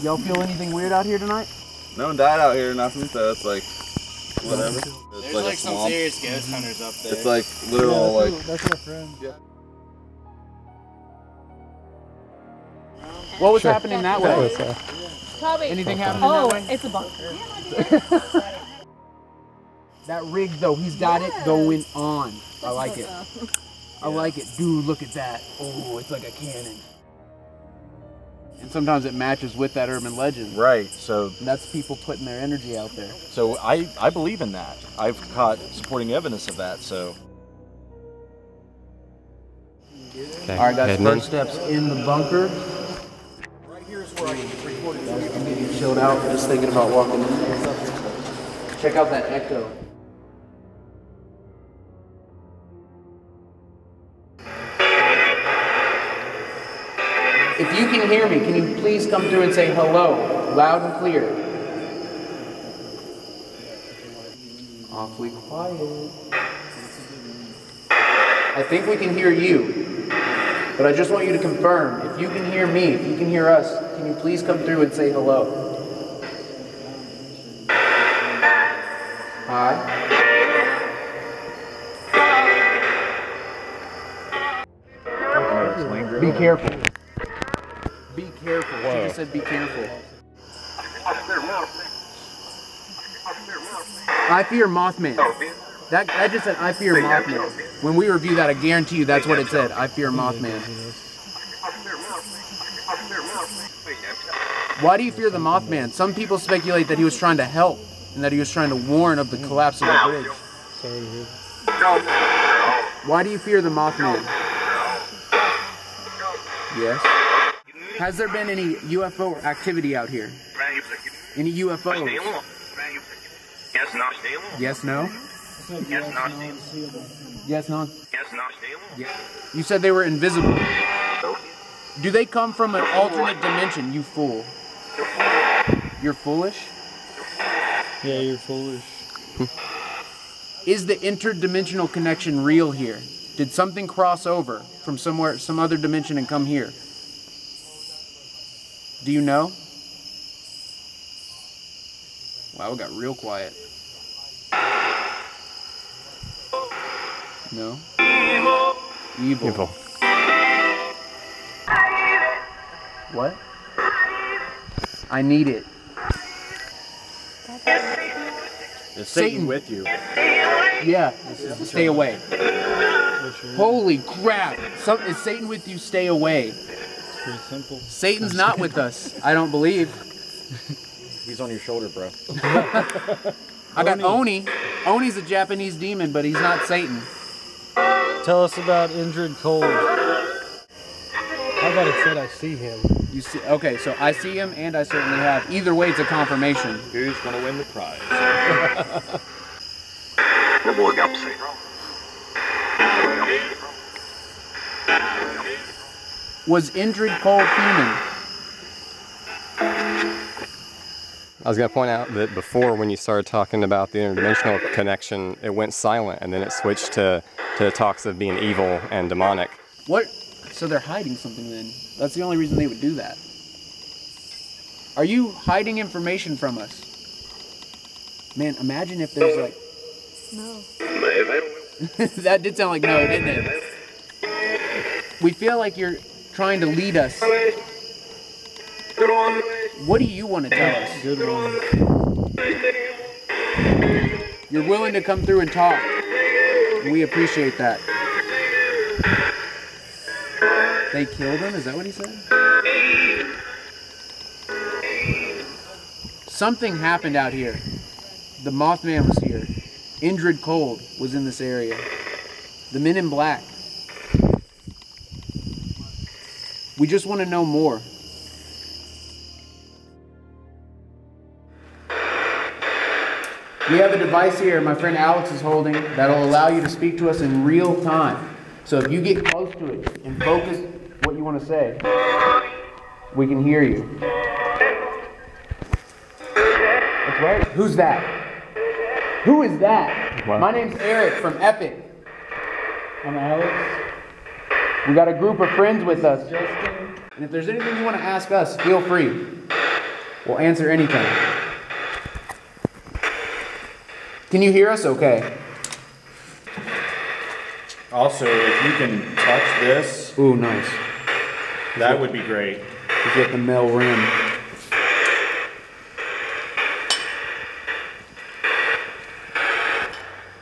Y'all feel anything weird out here tonight? No one died out here or nothing, so it's like, whatever. It's There's like some serious ghost hunters up there. It's like literal, like. That's my friend. Yeah. What was happening that way? Anything happening that way? It's a bunker. That rig though, he's got it going on. I like it. I like it. Dude, look at that. Oh, it's like a cannon. And sometimes it matches with that urban legend. Right, so... That's people putting their energy out there. So I believe in that. I've caught supporting evidence of that, so... Okay. Alright guys, first steps in the bunker. Right here is where I recorded this. I'm getting chilled out, just thinking about walking in. Check out that echo. If you can hear me, can you please come through and say hello, loud and clear? Awfully quiet. I think we can hear you, but I just want you to confirm. If you can hear me, if you can hear us, can you please come through and say hello? Hi. Be careful. Be careful. She just said be careful. I fear Mothman. That just said I fear Mothman. When we review that, I guarantee you that's what it said. I fear Mothman. Why do you fear the Mothman? Some people speculate that he was trying to help and that he was trying to warn of the collapse of the bridge. Why do you fear the Mothman? Yes. Has there been any UFO activity out here? Any UFOs? Yes, no? Yes, no? Yeah. You said they were invisible. Do they come from an alternate dimension, you fool? You're foolish? Yeah, you're foolish. Is the interdimensional connection real here? Did something cross over from somewhere, some other dimension and come here? Do you know? Wow, it got real quiet. No? Evil. What? I need it. Is Satan. Satan with you? Yeah, stay away. Holy crap! Is Satan with you? Stay away. It's pretty simple. Satan's not with us. I don't believe. He's on your shoulder, bro. I got Oni. Oni's a Japanese demon, but he's not Satan. Tell us about Indrid Cold. How about it said I see him? You see? Okay, so I see him, and I certainly have. Either way, it's a confirmation. Who's gonna win the prize? Was Indrid Cold human? I was going to point out that before, when you started talking about the interdimensional connection, it went silent, and then it switched to talks of being evil and demonic. What? So they're hiding something then? That's the only reason they would do that. Are you hiding information from us? Man, imagine if there's like... No. That did sound like no, didn't it? We feel like you're trying to lead us. What do you want to tell us? Good one. You're willing to come through and talk. We appreciate that. They killed him? Is that what he said? Something happened out here. The Mothman was here. Indrid Cold was in this area. The Men in Black. We just want to know more. We have a device here my friend Alex is holding that'll allow you to speak to us in real time. So if you get close to it and focus what you want to say, we can hear you. That's right. Who's that? Who is that? What? My name's Eric from Epic. I'm Alex. We got a group of friends with us. Justin. And if there's anything you want to ask us, feel free. We'll answer anything. Can you hear us okay? Also, if you can touch this, Ooh, nice. that would be great. You get the Mel rim.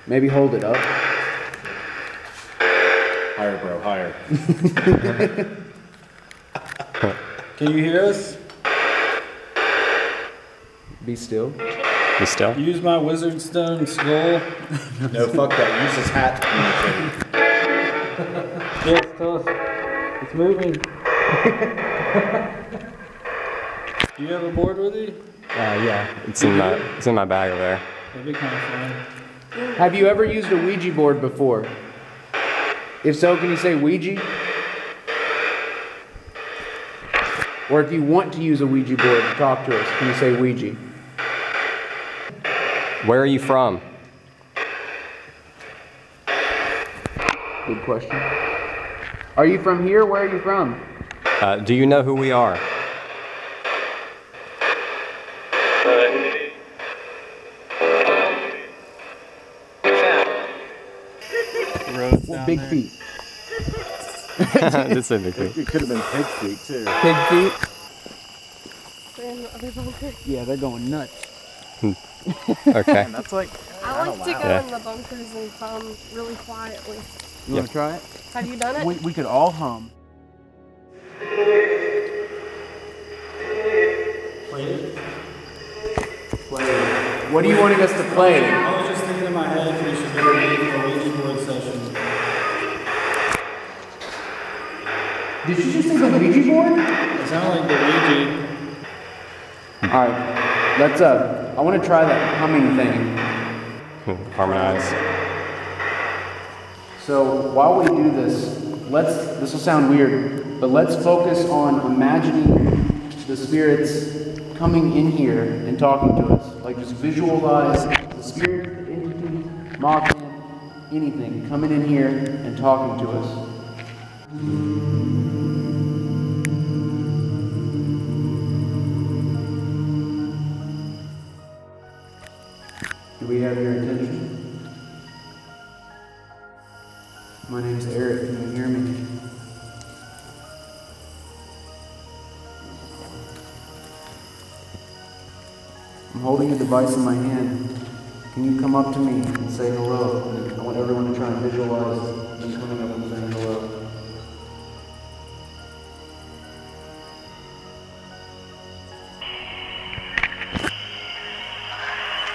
Maybe hold it up. Higher, bro, higher. Can you hear us? Be still. You still? Use my wizard stone skull. No, fuck that. Use his hat to communicate. Yes, tell us. It's moving. Do you have a board with you? Yeah. It's in my bag over there. That'd be kind of fun. Have you ever used a Ouija board before? If so, can you say Ouija? Or if you want to use a Ouija board to talk to us, can you say Ouija? Where are you from? Good question. Are you from here? Where are you from? Do you know who we are? Well, big feet. This is big feet. It could have been pig feet, too. Pig feet? They're in the other bunker. Yeah, they're going nuts. Okay. That's like... I like to go Yeah. in the bunkers and hum really quietly. You want to try it? Have you done it? We could all hum. What are you wanting us to play? I was just thinking in my head if we should do a Ouija board session. Did you just say the Ouija board? It sounded like the Ouija. Alright, let's I want to try that humming thing. Harmonize. So while we do this, this will sound weird, but let's focus on imagining the spirits coming in here and talking to us. Like just visualize the spirit, the entity, Mothman, anything coming in here and talking to us. Do we have your attention? My name's Eric. Can you hear me? I'm holding a device in my hand. Can you come up to me and say hello? I want everyone to try and visualize me coming up and saying hello.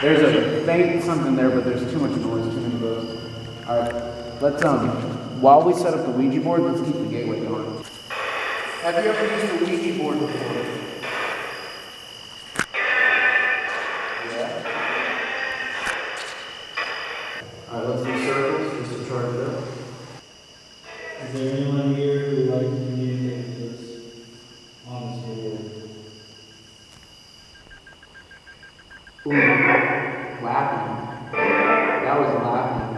There's a faint something there, but there's too much noise, too many ghosts. Alright, let's, while we set up the Ouija board, let's keep the gateway going. Have you ever used a Ouija board before? Yeah. Alright, let's do circles just to charge it up. Is there anyone here who would like to communicate with us on this board? Ooh, laughing. That was laughing.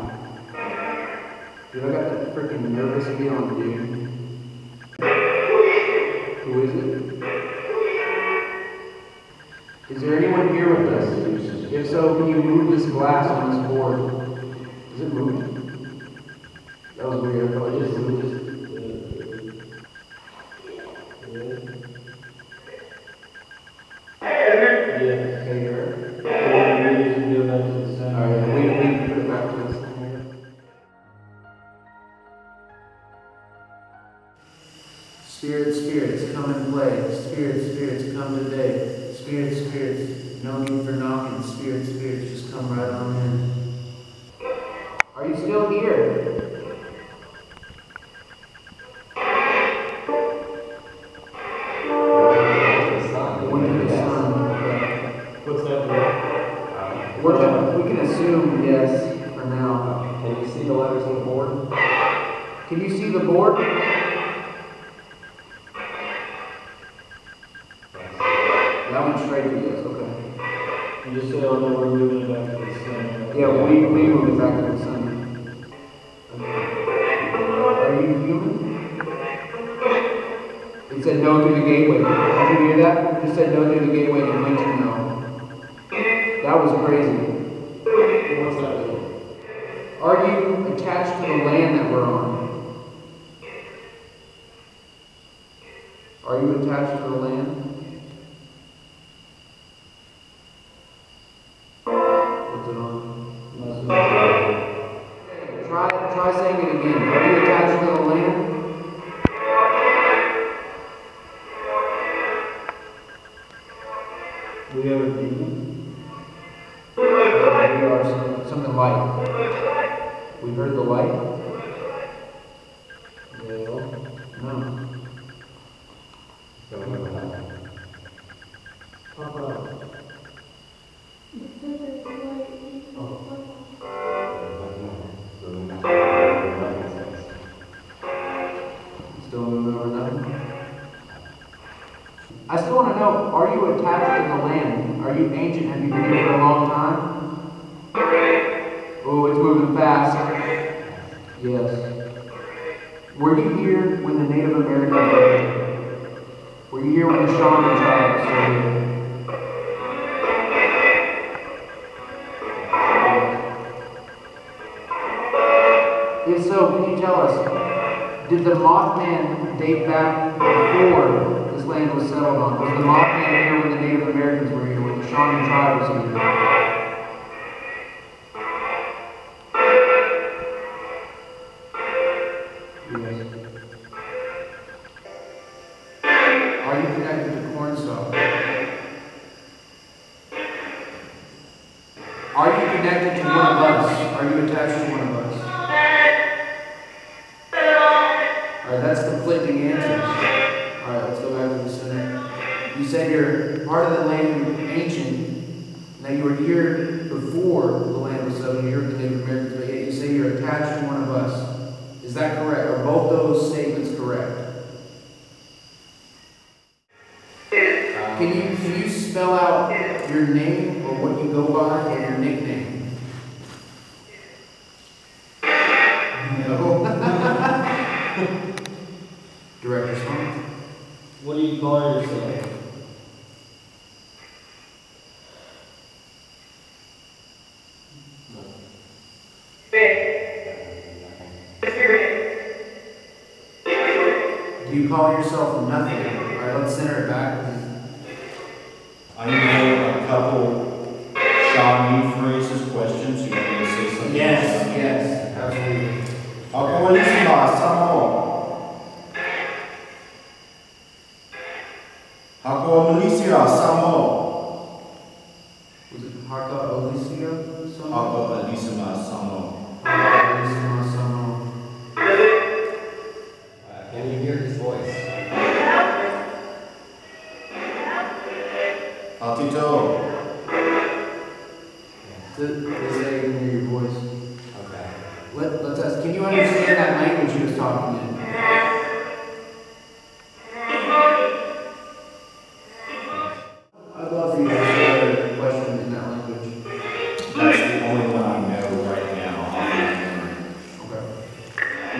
Dude, I got that freaking nervous feeling, dude. Who is it? Is there anyone here with us? If so, can you move this glass on this board? Is it moving? That was weird. I thought it just moved. Spirits, come and play. Spirits, come today. Spirits, no need for knocking. Spirits, just come right on in. Are you still here? What's that? We can assume yes for now. Can you see the letters on the board? Can you see the board? That went straight to yes, okay. You just say, oh no, we're moving it back to the sun. Yeah, we moved it back to the sun. Are you human? It said no through the gateway. Did you hear that? It just said no through the gateway and went to no. That was crazy. What's that mean? Are you attached to the land that we're on? Are you attached to the land? What's it on? Try saying it again. Are you attached to the land? We have a demon? We are something light. We heard the light? No. Pop out. Still moving over nothing? I still want to know, are you attached to the land? Are you ancient? Have you been here for a long time? Oh, it's moving fast. Yes. Were you here when the Native Americans were here? Were you here when the Shaman tribe was here? If so, can you tell us, did the Mothman date back before this land was settled on? Was the Mothman here when the Native Americans were here, when the Shaman tribe was here? Yes. Are you connected to Cornstalk? Are you connected to one of us? Are you attached to one of us? Alright, that's conflicting answers. Alright, let's go back to the center. You said you're part of the land, ancient, that you were here before the land was settled here with the Native Americans, but yet you say you're attached to one of us. Is that correct? Are both those statements correct? Can you spell out your name or what you go by or your nickname? No. Direct response. What do you call yourself? Do you call yourself nothing? Alright, let's center it back. I know a couple Ako Alicia Samo. Was it Haka Alicia? Ako Alicia Samo. Can you hear his voice? Altito. They say I can hear your voice. Okay. Let's ask, can you understand that language he was talking in? I'd love for you to answer a question in that language. That's the only one I know right now. Okay.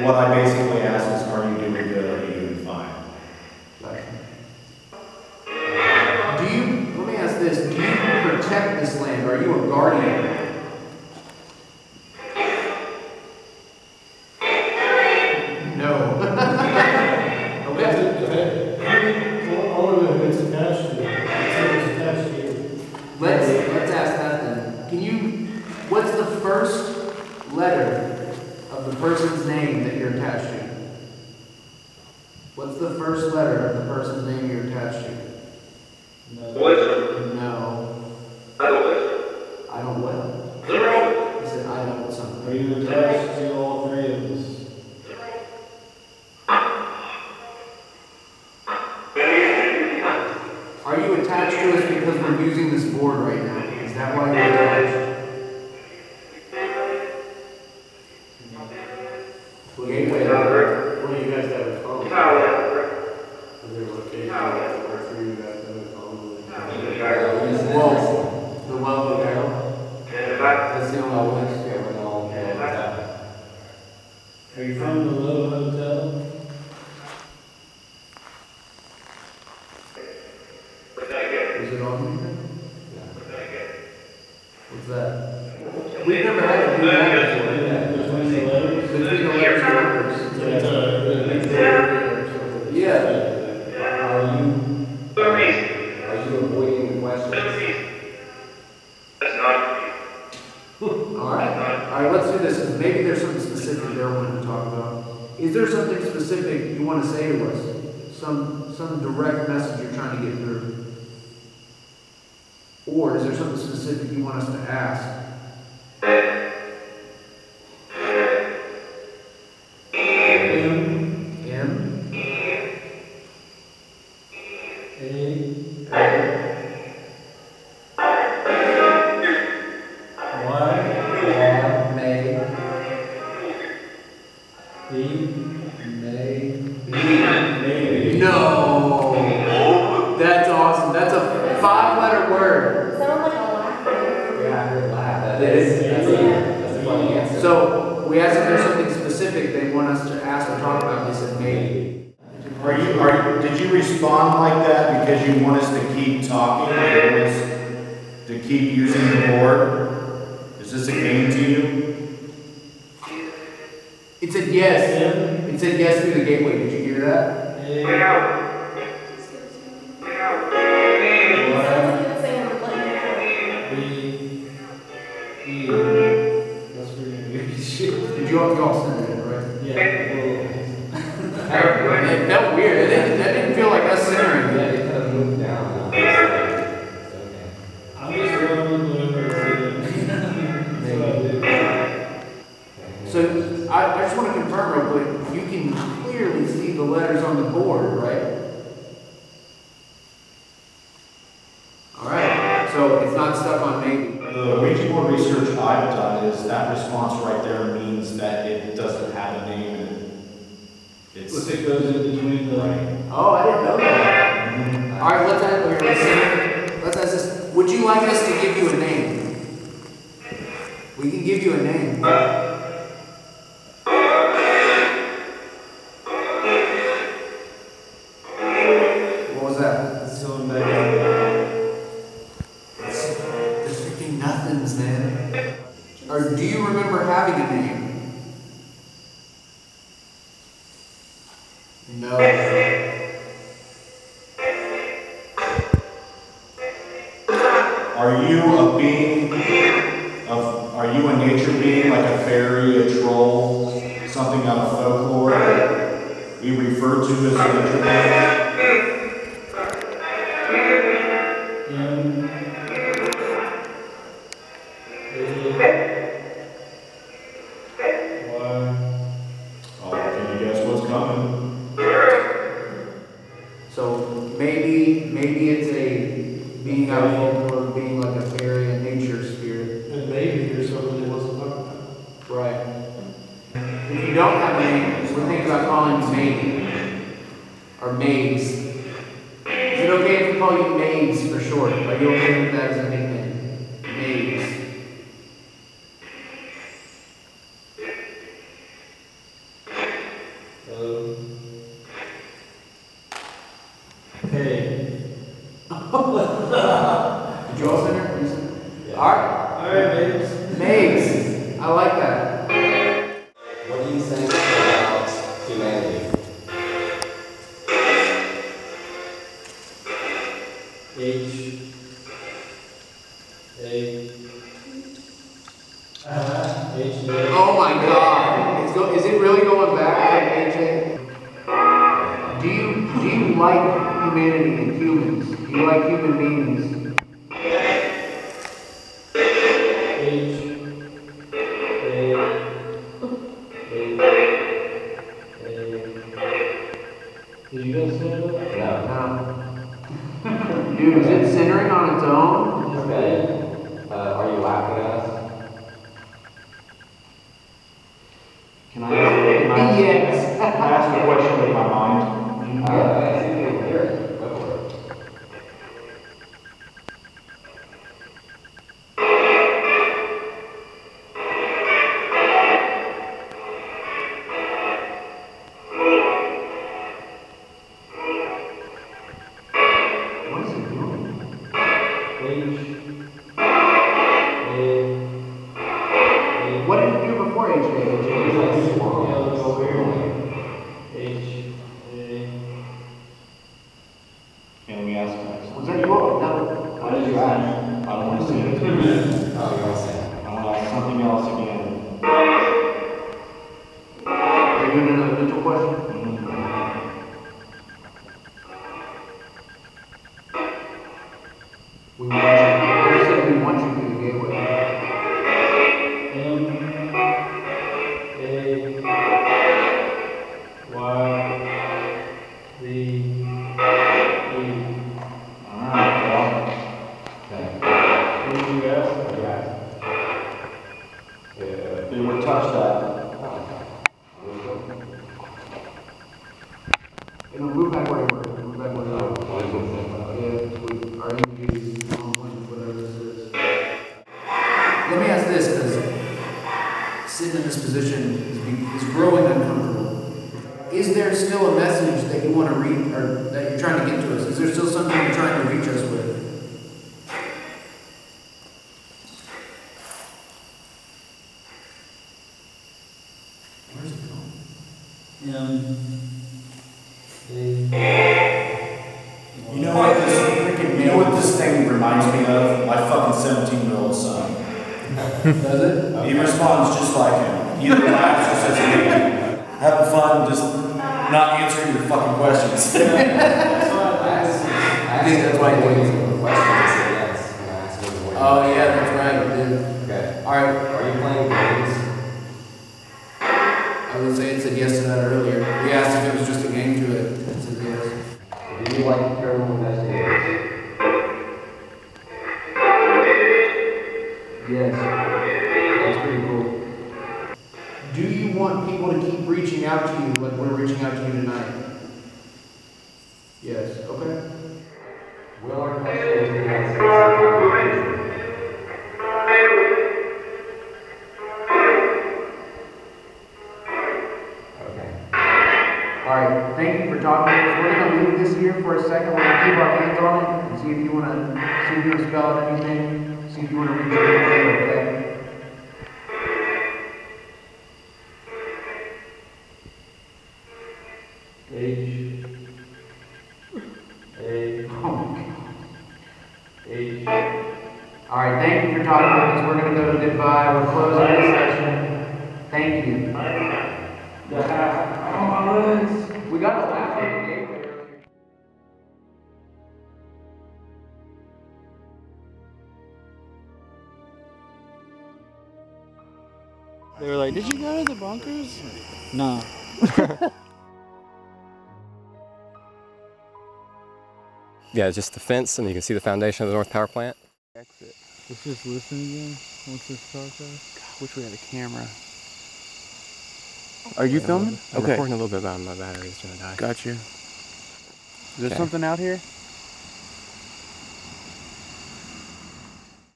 What I basically ask is, are you doing good? Are you doing fine? Let me ask this, do you protect this land? Are you a guardian? No. Okay. All of it, it's attached to it. It's attached to you. Let's ask that then. What's the first letter of the person's name that you're attached to? What's the first letter of the person's name you're attached to? No. I don't what? He said I don't something. Are you attached to all three of us? Are you attached to us because we're using this board right now? Is that why you're attached? Gateway. What do you guys have in common? Is there a location where three of you guys have in common? Well, the well hotel. That's the only place. Are you from the Low Hotel? Is it on here? What's that? We've never had to do that before. Between the letters? Between the letters and numbers. Yeah. Are you avoiding the question? Alright, let's do this, because maybe there's something specific they're wanting to talk about. Is there something specific you want to say to us? Some direct message you're trying to get through? Or is there something specific you want us to ask? No! That's awesome. That's a 5-letter word. Sounds like a laugh. Yeah, I heard laugh. That's a funny answer. So, we asked if there's something specific they want us to ask or talk about, and they said maybe. Did you respond like that because you want us to keep talking? You want us to keep using the board? Is this a game to you? It said yes. It said yes through the gateway. Did you hear that? Did you all send it, right? Yeah. It felt weird. That didn't feel like us centering. Yeah, it kind of moved down. I'm just going with whatever. So, I just want to confirm real quick. You can clearly see the letters on the board, right? Alright. So, it's not stuck on maybe. The Ouija board research I've done is that response right there means that it doesn't have a name and it goes in between the... Oh, I didn't know that. Alright, let's ask this. Would you like us to give you a name? We can give you a name. What was that? It's going back. There's freaking nothings, man. Or do you remember having a name? No. Are you a being are you a nature being like a fairy, a troll, something out of folklore that we refer to as a nature being? M. Oh, can you guess what's coming? So maybe it's a being out of folklore, being like a fairy, a nature spirit. And maybe there's something that wasn't talked about. Right. If you don't have a name, we're thinking about calling you Maybe. Or Maids. Is it okay if we call you Maids for short? Are you okay with that as a nickname? Maids. Hey. Did you all center? Yeah. Alright, babes. Maids. I like that. What do you think about humanity? H. A. H. A. Oh my god. Is it really going back to AJ? Do you like humanity and humans? Do you like human beings? Did you guys say that? No. Dude, is it centering on its own? Okay. Are you laughing at us? Can I ask, Yes. can I ask a question with my mind? I see you can hear it. Go for it. What is it doing? What did it do before AJ? Can we ask next? Was that you all? No. What did you ask? I don't want to say it. Oh, you want to say it? I want to ask something else again. Are you doing another mental question? We want you. Who said we want you to the gateway? M. A. Y. Z. E. Alright, well, What did you ask? they were touched at. It'll move back where you were. Move back where you were. Yeah, our interviews on point, whatever this is. Let me ask this, because sitting in this position is growing uncomfortable. Is there still a message that you want to read, or that you're trying to get to us? Is there still something you're trying to reach us with? Where's it going? You know what this thing reminds me of? My fucking 17-year-old son. Does it? He responds just like him. He either laughs or says, "Hey, having fun, just not answering your fucking questions." I think that's why he did. Oh yeah, that's right, dude. Okay. Alright. Are you playing games? I would say it said yes to that earlier. We asked if it was just a game to it. It said yes. Do you like paranormal investigators? Yes. That's pretty cool. Do you want people to keep reaching out to you like we're reaching out to you tonight? Yes. Okay. Will our questions be answered? Alright, thank you for talking to us. We're going to leave this here for a second. We're going to keep our hands on it and see if you want to spell anything. See if you want to reach out anything, okay? H. A. Oh my God. H. Alright, thank you for talking with us. We're going to go to goodbye. We're closing this session. Thank you. We got to laugh at the gateway earlier. They were like, did you go to the bunkers? No. Yeah, just the fence, and you can see the foundation of the North Power Plant. Exit. Let's just listen again once this starts off. God, wish we had a camera. Are you filming? I'm Okay. recording a little bit about my battery's gonna die. Got you. Is there Okay. something out here?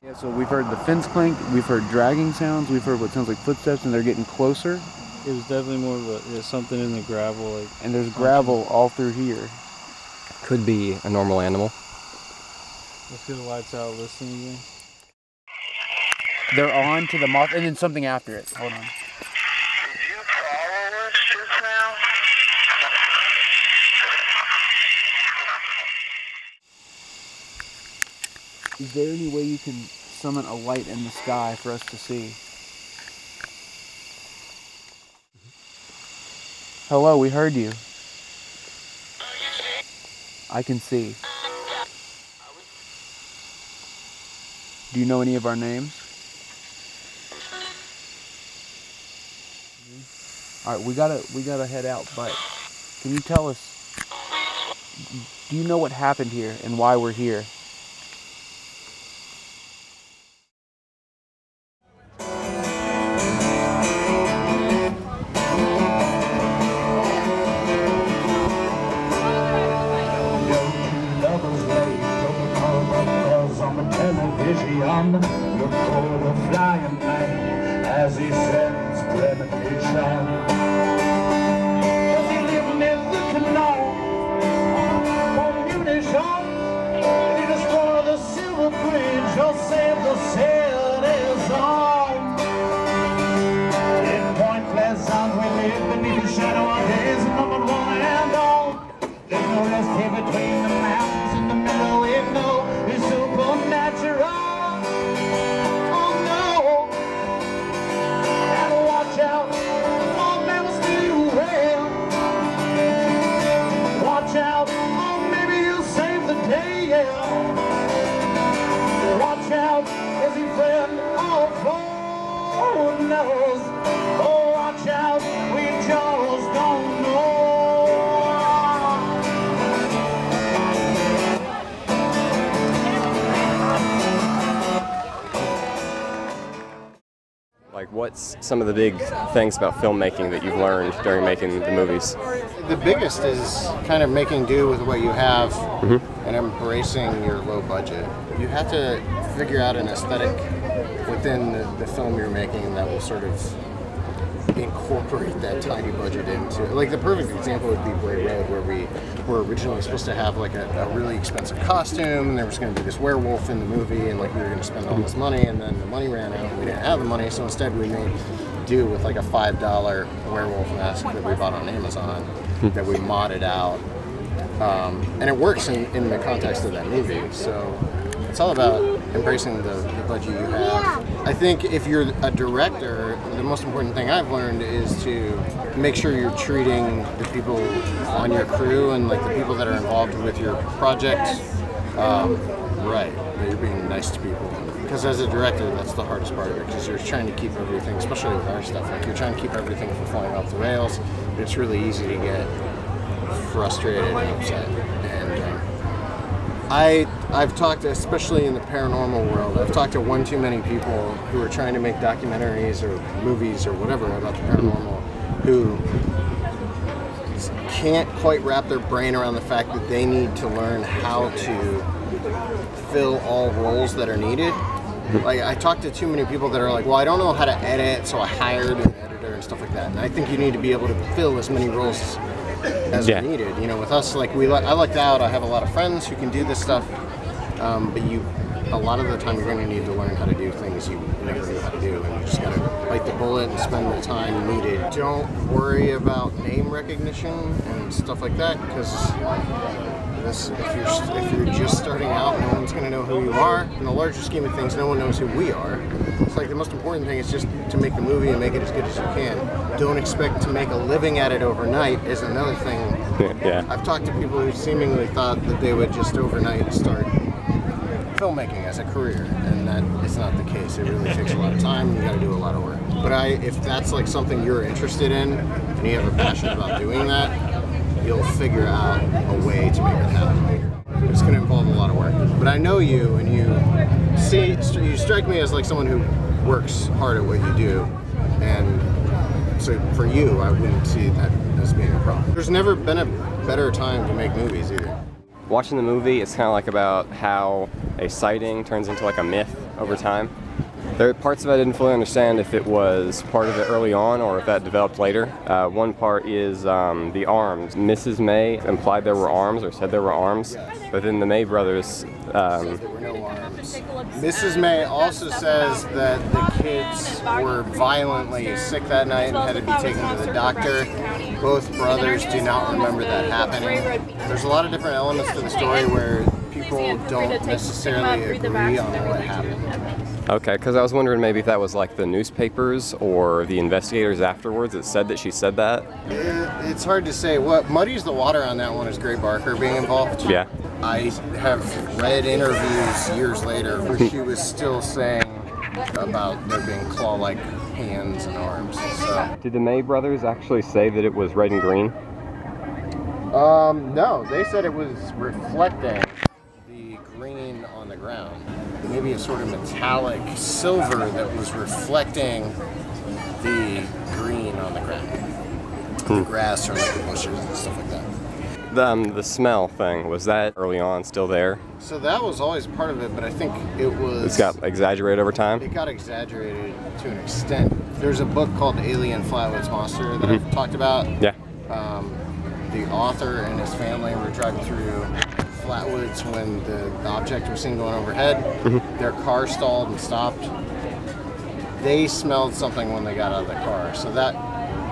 Yeah, so we've heard the fence clink, we've heard dragging sounds, we've heard what sounds like footsteps, and they're getting closer. It was definitely more of a, something in the gravel. Like, and there's gravel all through here. Could be a normal animal. Let's get the lights out, listen again. They're on to the moth, and then something after it. Hold on. Is there any way you can summon a light in the sky for us to see? Hello, we heard you. I can see. Do you know any of our names? Alright, we gotta head out, but can you tell us, do you know what happened here and why we're here? Look for the flying man as he sends premonition. Does he live near the canal on munition? Did he destroy the silver bridge or save the city's on? In Point Pleasant we live beneath the shadow of days numbered 1 and all. There's no rest here between the mountains in the middle we know is supernatural. Watch out, is he friend or foe? Who knows? Oh, watch out, we just don't know. Like, what's some of the big things about filmmaking that you've learned during making the movies? The biggest is kind of making do with what you have and embracing your low budget. You have to figure out an aesthetic within the film you're making that will sort of incorporate that tiny budget into it. Like the perfect example would be Bray Road, where we were originally supposed to have like a really expensive costume, and there was going to be this werewolf in the movie, and like we were going to spend all this money, and then the money ran out, and we didn't have the money, so instead we made do with like a $5 werewolf mask that we bought on Amazon that we modded out, and it works in the context of that movie. So it's all about embracing the budget you have. I think if you're a director, the most important thing I've learned is to make sure you're treating the people on your crew and like the people that are involved with your project right. That you're being nice to people. Because as a director, that's the hardest part of it, because you're trying to keep everything, especially with our stuff, like you're trying to keep everything from flying off the rails. It's really easy to get frustrated and upset. And I've talked, especially in the paranormal world, I've talked to one too many people who are trying to make documentaries or movies or whatever about the paranormal who can't quite wrap their brain around the fact that they need to learn how to fill all roles that are needed. Like, I talked to too many people that are like, well, I don't know how to edit, so I hired an editor and stuff like that. And I think you need to be able to fill as many roles as are needed. You know, with us, like I lucked out. I have a lot of friends who can do this stuff, but a lot of the time you're going to need to learn how to do things you never knew how to do, and you just got to bite the bullet and spend the time needed. Don't worry about name recognition and stuff like that, because if you're just starting out, no one's going to know who you are. In the larger scheme of things, no one knows who we are. It's like the most important thing is just to make the movie and make it as good as you can. Don't expect to make a living at it overnight is another thing. Yeah. I've talked to people who seemingly thought that they would just overnight start filmmaking as a career, and that is not the case. It really takes a lot of time, and you got to do a lot of work. But if that's like something you're interested in, and you have a passion about doing that, you'll figure out a way to make it happen. It's going to involve a lot of work. But I know you, and you strike me as like someone who works hard at what you do, and so for you, I wouldn't see that as being a problem. There's never been a better time to make movies either. Watching the movie, it's kind of like about how a sighting turns into like a myth over time. There are parts of it I didn't fully understand if it was part of it early on or if that developed later. One part is the arms. Mrs. May implied there were arms or said there were arms, but then the May brothers says there were no arms. Mrs. May also says that the kids were violently sick that night and had to be taken to the doctor. Both brothers do not remember that happening. There's a lot of different elements to the story where people don't necessarily agree on what happened. Okay, because I was wondering maybe if that was like the newspapers or the investigators afterwards that said that she said that. It's hard to say. What muddies the water on that one is Gray Barker being involved. Yeah. I have read interviews years later where she was still saying about there being claw-like hands and arms. So. Did the May brothers actually say that it was red and green? No, they said it was reflecting the green on the ground. Maybe a sort of metallic silver that was reflecting the green on the ground. The grass or like the bushes and stuff like that. The smell thing, was that early on still there? So that was always part of it, but I think it was... It's got exaggerated over time? It got exaggerated to an extent. There's a book called Alien Flatwoods Monster that I've talked about. Yeah. The author and his family were driving through Flatwoods when the object was seen going overhead. Their car stalled and stopped. They smelled something when they got out of the car. So that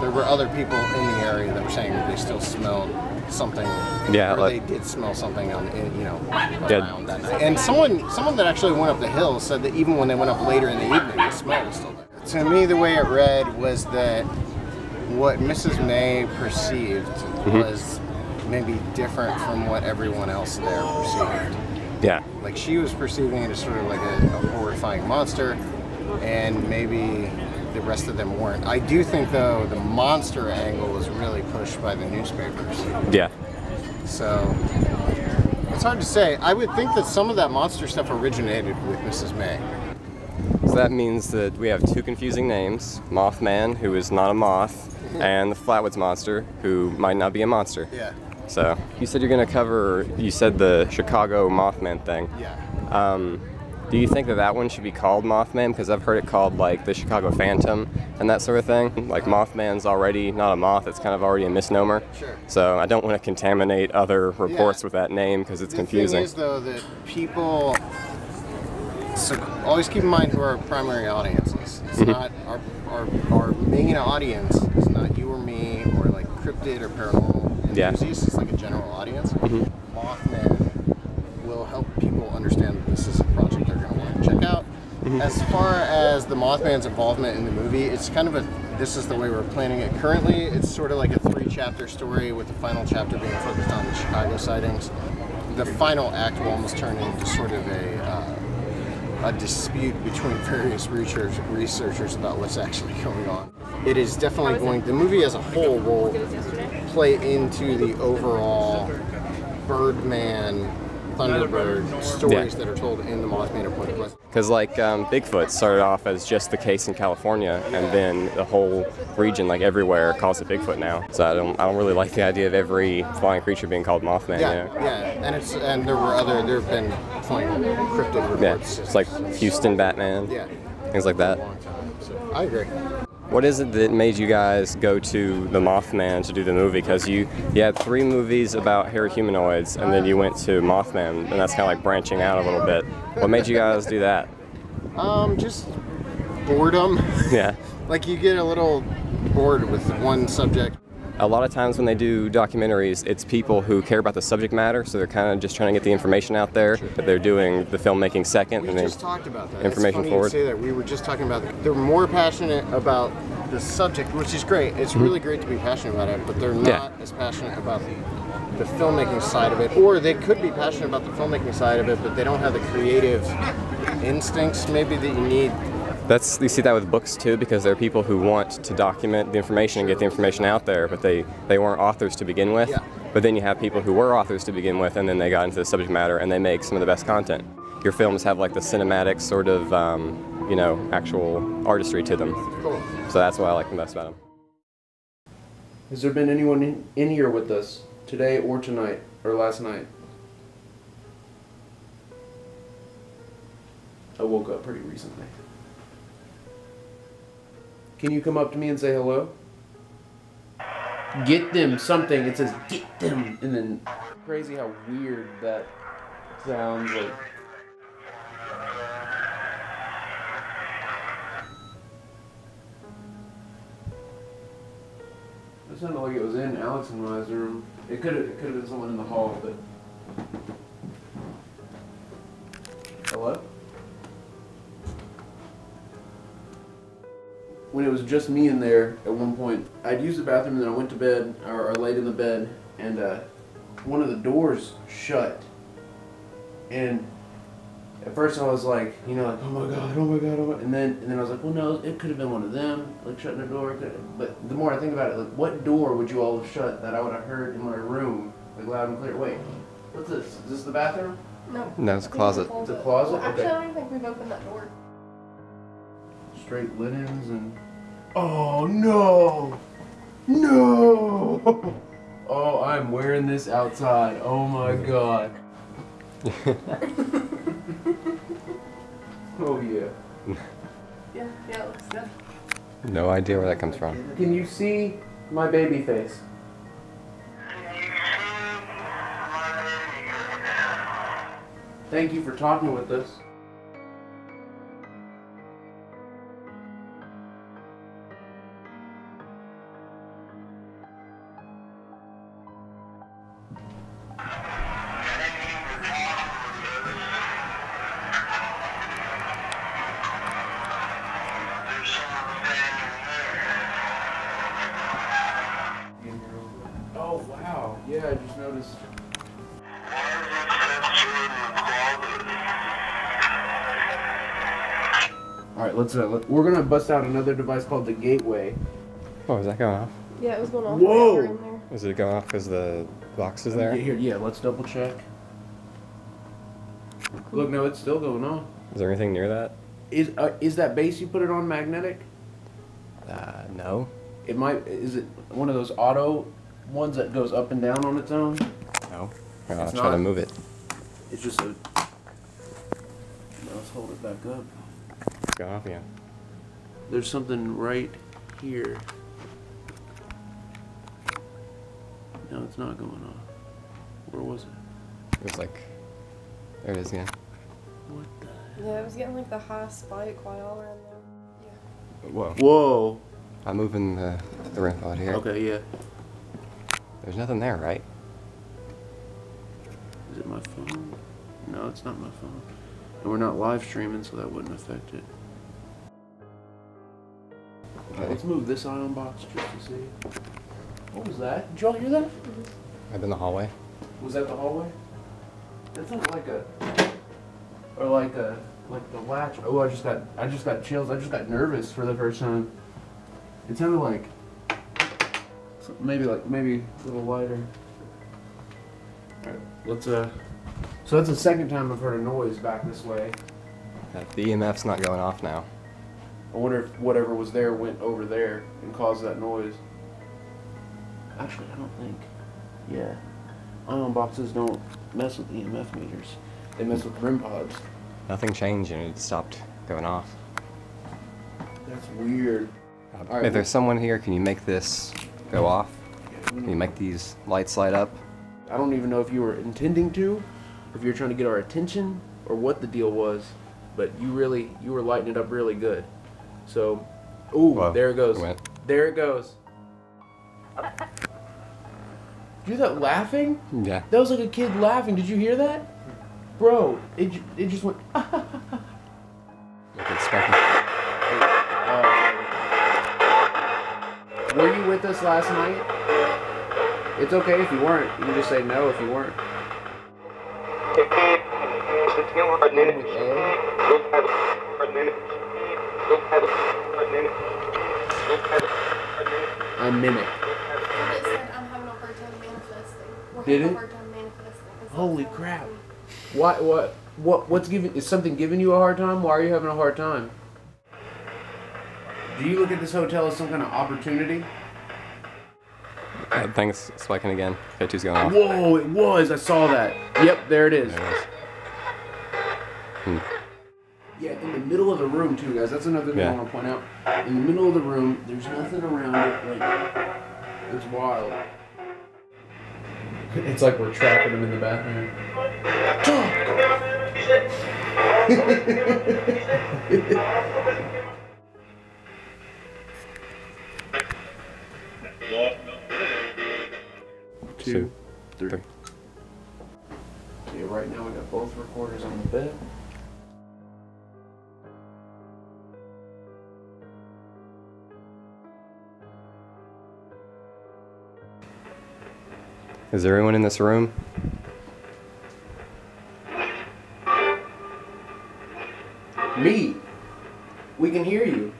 there were other people in the area that were saying that they still smelled something. Yeah, or like, they did smell something on, around that night. And someone that actually went up the hill said that even when they went up later in the evening, the smell was still there. To me, the way it read was that what Mrs. May perceived was maybe different from what everyone else there perceived. Yeah. Like she was perceiving it as sort of like a horrifying monster, and maybe the rest of them weren't. I do think though the monster angle was really pushed by the newspapers. Yeah. So it's hard to say. I would think that some of that monster stuff originated with Mrs. May. So that means that we have two confusing names, Mothman, who is not a moth, and the Flatwoods Monster, who might not be a monster. Yeah. So, you said you're going to cover, you said the Chicago Mothman thing. Yeah. Do you think that that one should be called Mothman? Because I've heard it called like the Chicago Phantom and that sort of thing. Like Mothman's already not a moth, it's kind of already a misnomer. Sure. So I don't want to contaminate other reports with that name because it's confusing. The thing is though that people, so always keep in mind who our primary audience is. It's not our main audience is not you or me or like cryptid or paranormal enthusiasts. It's like a general audience. Mothman will help people understand that this is a project they're going to want to check out. As far as the Mothman's involvement in the movie, it's kind of this is the way we're planning it currently. It's sort of like a 3-chapter story with the final chapter being focused on the Chicago sightings. The final act will almost turn into sort of a dispute between various researchers about what's actually going on. It is definitely the movie as a whole will play into the overall Birdman, Thunderbird stories that are told in the Mothman of Point Pleasant. Because like Bigfoot started off as just the case in California, and then the whole region, like everywhere, calls it Bigfoot now. So I don't really like the idea of every flying creature being called Mothman. Yeah, and there have been flying cryptid reports. Yeah, it's like Houston Batman. Yeah, things like that. So I agree. What is it that made you guys go to the Mothman to do the movie? Because you had 3 movies about hairy humanoids, and then you went to Mothman, and that's kind of like branching out a little bit. What made you guys do that? Just boredom. Yeah. Like you get a little bored with one subject. A lot of times when they do documentaries, it's people who care about the subject matter, so they're kind of just trying to get the information out there, but they're doing the filmmaking second. We just talked about that. Information it's funny forward. You say that. We were just talking about that. They're more passionate about the subject, which is great. It's really great to be passionate about it, but they're not as passionate about the filmmaking side of it, or they could be passionate about the filmmaking side of it, but they don't have the creative instincts maybe that you need. You see that with books too, because there are people who want to document the information and get the information out there, but they weren't authors to begin with. Yeah. But then you have people who were authors to begin with, and then they got into the subject matter, and they make some of the best content. Your films have like the cinematic sort of, you know, actual artistry to them. Cool. So that's what I like the most about them. Has there been anyone in here with us today or tonight or last night? I woke up pretty recently. Can you come up to me and say hello? Get them something. It says get them, and then crazy how weird that sounds like. It sounded like it was in Alex and my room. It could have been someone in the hall, but. Hello? When it was just me in there at one point, I'd used the bathroom and then I went to bed, or laid in the bed, and one of the doors shut. And at first I was like, you know, like, oh my god, oh my god, oh my, and then I was like, well no, it could have been one of them, like shutting the door. But the more I think about it, like, what door would you all have shut that I would have heard in my room, like loud and clear? Wait, what's this? Is this the bathroom? No. No, it's a closet. It's a closet? Well, actually, Okay. I don't even think we've opened that door. Straight linens and... Oh no! No! Oh, I'm wearing this outside. Oh my god. Oh yeah. Yeah, it looks good. No idea where that comes from. Can you see my baby face? Thank you for talking with us. Oh wow, yeah, I just noticed. Alright, we're gonna bust out another device called the Gateway. Oh, is that going off? Yeah, it was going off. Whoa! In there. Is it going off because the box is there? Yeah, let's double check. Look, no, it's still going on. Is there anything near that? Is that base you put it on magnetic? No. It might. Is it one of those auto ones that goes up and down on its own? No. I'll try to move it. It's just a. Let's hold it back up. It's going off again. There's something right here. No, it's not going off. Where was it? It was like. There it is again. What the? Yeah, it was getting like the high spike while y'all were in there. Yeah. Whoa. Whoa. I'm moving the rim pod here. Okay, yeah. There's nothing there, right? Is it my phone? No, it's not my phone. And we're not live streaming, so that wouldn't affect it. Okay. Let's move this ion box just to see. What was that? Did y'all hear that? I'm in the hallway. Was that the hallway? That sounded like a, or like the latch. Oh, I just got chills. I just got nervous for the first time. It sounded like maybe a little lighter. All right, let's So that's the second time I've heard a noise back this way. The EMF's not going off now. I wonder if whatever was there went over there and caused that noise. Actually, I don't think. Yeah. Ion boxes don't mess with EMF meters. They mess with REM pods. Nothing changed and it stopped going off. That's weird. All right, if there's someone here, can you make this go off? Can you make these lights light up? I don't even know if you were intending to, if you were trying to get our attention, or what the deal was, but you were lighting it up really good. So, ooh, Whoa, there it goes. it went. There it goes. Did you hear that laughing? Yeah. That was like a kid laughing. Did you hear that? Bro, it just went. Were you with us last night? It's okay if you weren't. You can just say no if you weren't. I mimic. It said I'm having a hard time manifesting. We're Did having it? a hard time manifesting. Holy crap. What's giving, is something giving you a hard time? Why are you having a hard time? Do you look at this hotel as some kind of opportunity? Things spiking again. K2's going off. Whoa, it was. I saw that. Yep, there it is. There it is. Yeah, in the middle of the room too, guys. That's another thing I want to point out. In the middle of the room, there's nothing around it. Like, it's wild. It's like we're trapping him in the bathroom. Two, three. Okay, right now we got both recorders on the bed. Is there anyone in this room? Me. We can hear you.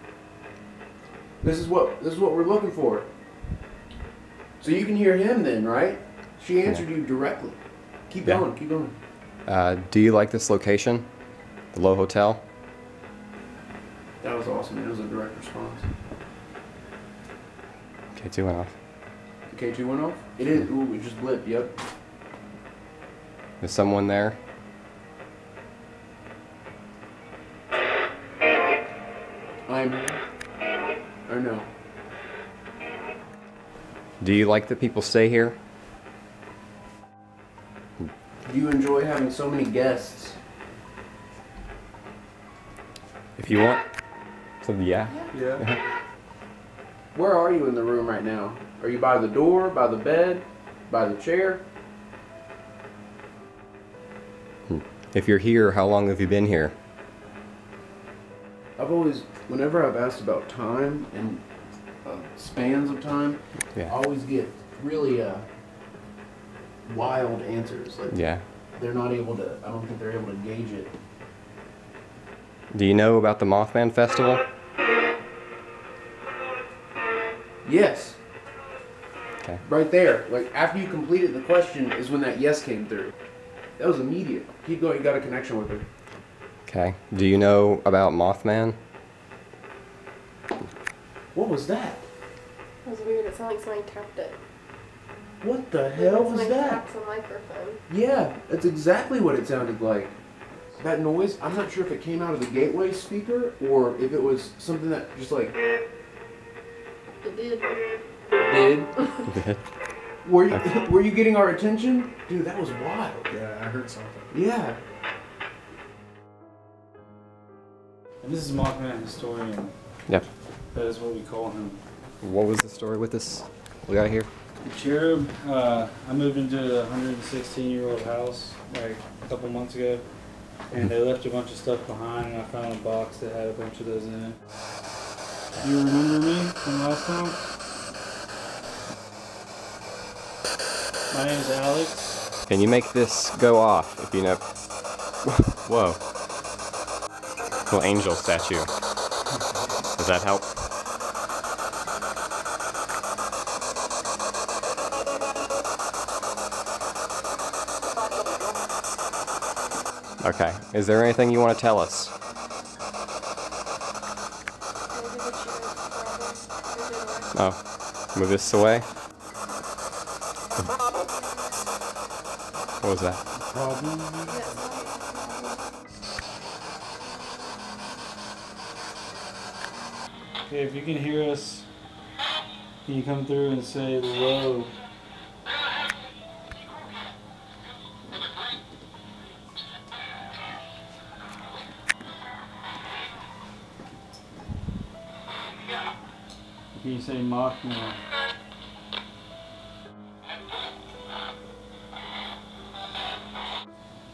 This is what we're looking for. So you can hear him then, right? She answered you directly. Keep going, keep going. Do you like this location? The Low Hotel? That was awesome. It was a direct response. K2 went off. The K2 went off? It is. Ooh, it just blipped. Yep. Is someone there? Or no? Do you like that people stay here? Do you enjoy having so many guests? If you want. So yeah. Yeah. Where are you in the room right now? Are you by the door, by the bed, by the chair? If you're here, how long have you been here? I've always, whenever I've asked about time and spans of time, I always get really wild answers. Like they're not able to, I don't think they're able to gauge it. Do you know about the Mothman Festival? Yes. Okay. Right there. Like after you completed the question is when that yes came through. That was immediate. Keep going, you got a connection with her. Okay. Do you know about Mothman? What was that? It was weird. It sounded like somebody tapped it. What the hell was Somebody that? tapped the microphone. Yeah, that's exactly what it sounded like. That noise, I'm not sure if it came out of the gateway speaker or if it was something that just like... It did. Did? Were you getting our attention? Dude, that was wild. Yeah, I heard something. Yeah. And this is Mothman Historian. Yep. That is what we call him. What was the story with this guy here? The cherub, I moved into a 116-year-old house like a couple months ago, and they left a bunch of stuff behind, and I found a box that had a bunch of those in it. Do you remember me from last time? My name is Alex. Can you make this go off if you know? Whoa. Little angel statue. Does that help? Okay. Is there anything you want to tell us? Oh. Move this away? What was that? Problem? Okay, if you can hear us, can you come through and say hello? Can you say Mothman?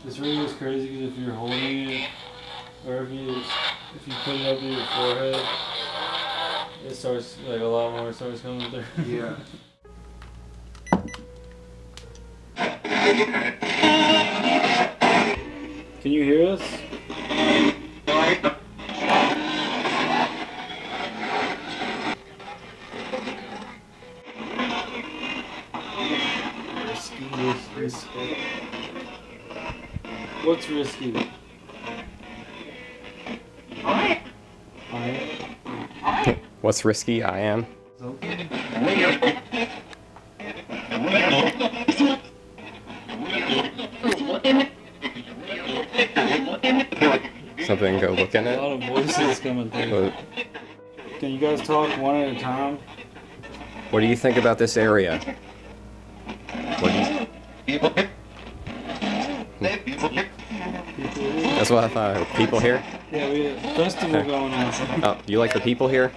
This really is crazy because if you're holding it, or if you put it up to your forehead, it starts, like a lot more starts coming through. Yeah. Can you hear us? Risky. What's risky? What's risky? I am. Something go look in it. A lot of voices coming through. Can you guys talk one at a time? What do you think about this area? That's what I thought. People here? Yeah, we had a festival going on. Oh, you like the people here?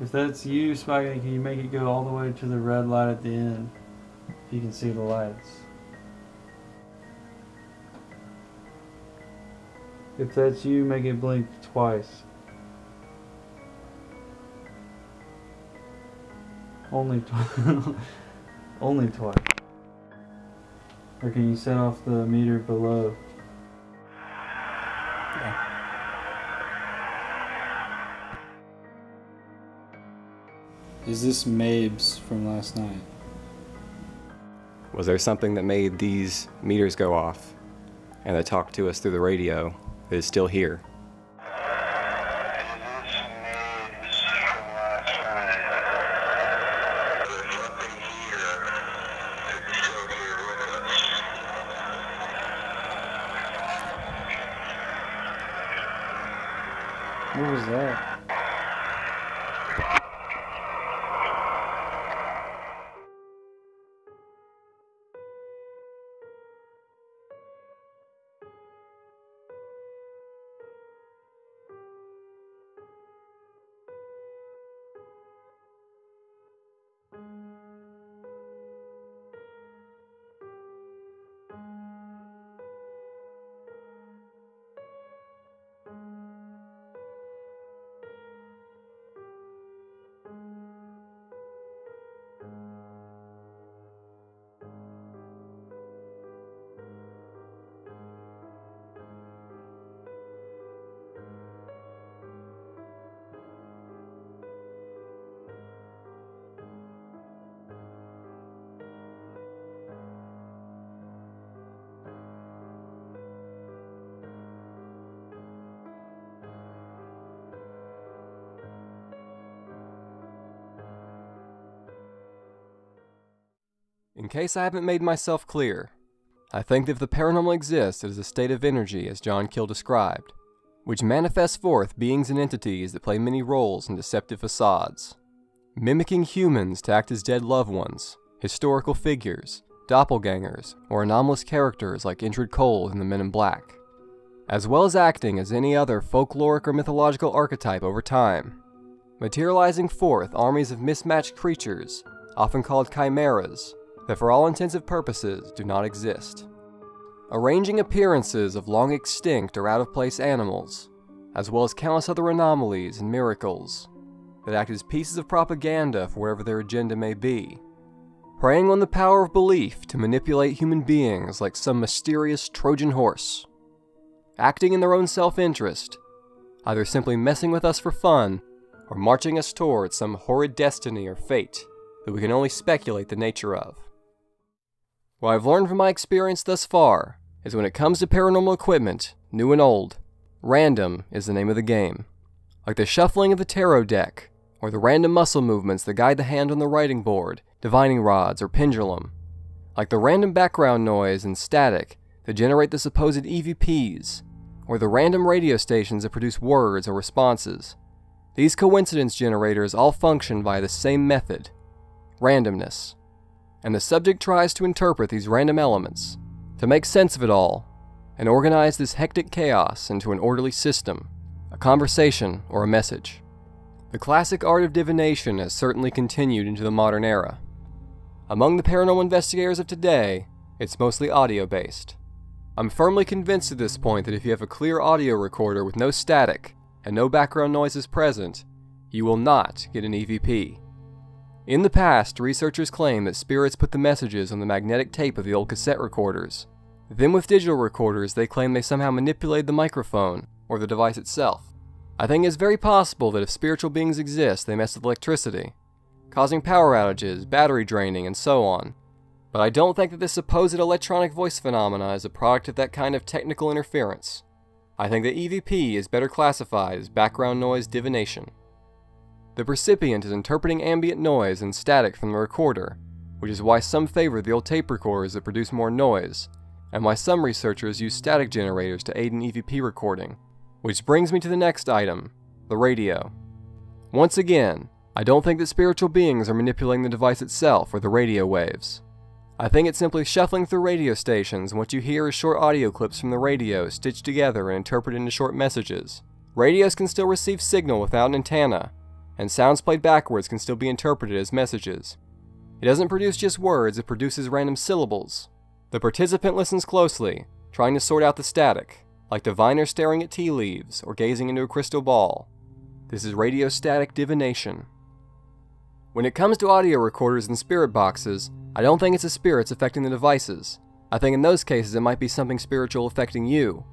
If that's you, Spike, can you make it go all the way to the red light at the end? If you can see the lights. If that's you, make it blink twice. Only twice. Only twice. Or can you set off the meter below? Is this Mabes from last night? Was there something that made these meters go off and that talked to us through the radio that is still here? What was that? In case I haven't made myself clear, I think that if the paranormal exists, it is a state of energy as John Keel described, which manifests forth beings and entities that play many roles in deceptive facades, mimicking humans to act as dead loved ones, historical figures, doppelgangers, or anomalous characters like Indrid Cold in the Men in Black, as well as acting as any other folkloric or mythological archetype over time, materializing forth armies of mismatched creatures, often called chimeras, that for all intensive purposes do not exist. Arranging appearances of long extinct or out-of-place animals, as well as countless other anomalies and miracles, that act as pieces of propaganda for whatever their agenda may be, preying on the power of belief to manipulate human beings like some mysterious Trojan horse, acting in their own self-interest, either simply messing with us for fun, or marching us towards some horrid destiny or fate that we can only speculate the nature of. What I've learned from my experience thus far is when it comes to paranormal equipment, new and old, random is the name of the game. Like the shuffling of the tarot deck, or the random muscle movements that guide the hand on the writing board, divining rods, or pendulum. Like the random background noise and static that generate the supposed EVPs, or the random radio stations that produce words or responses. These coincidence generators all function by the same method, randomness. And the subject tries to interpret these random elements, to make sense of it all, and organize this hectic chaos into an orderly system, a conversation, or a message. The classic art of divination has certainly continued into the modern era. Among the paranormal investigators of today, it's mostly audio-based. I'm firmly convinced at this point that if you have a clear audio recorder with no static and no background noises present, you will not get an EVP. In the past, researchers claim that spirits put the messages on the magnetic tape of the old cassette recorders. Then with digital recorders, they claim they somehow manipulated the microphone, or the device itself. I think it's very possible that if spiritual beings exist, they mess with electricity, causing power outages, battery draining, and so on. But I don't think that this supposed electronic voice phenomena is a product of that kind of technical interference. I think that EVP is better classified as background noise divination. The percipient is interpreting ambient noise and static from the recorder, which is why some favor the old tape recorders that produce more noise, and why some researchers use static generators to aid in EVP recording. Which brings me to the next item, the radio. Once again, I don't think that spiritual beings are manipulating the device itself or the radio waves. I think it's simply shuffling through radio stations, and what you hear is short audio clips from the radio stitched together and interpreted into short messages. Radios can still receive signal without an antenna, and sounds played backwards can still be interpreted as messages. It doesn't produce just words, it produces random syllables. The participant listens closely, trying to sort out the static, like diviners staring at tea leaves or gazing into a crystal ball. This is radiostatic divination. When it comes to audio recorders and spirit boxes, I don't think it's the spirits affecting the devices. I think in those cases it might be something spiritual affecting you.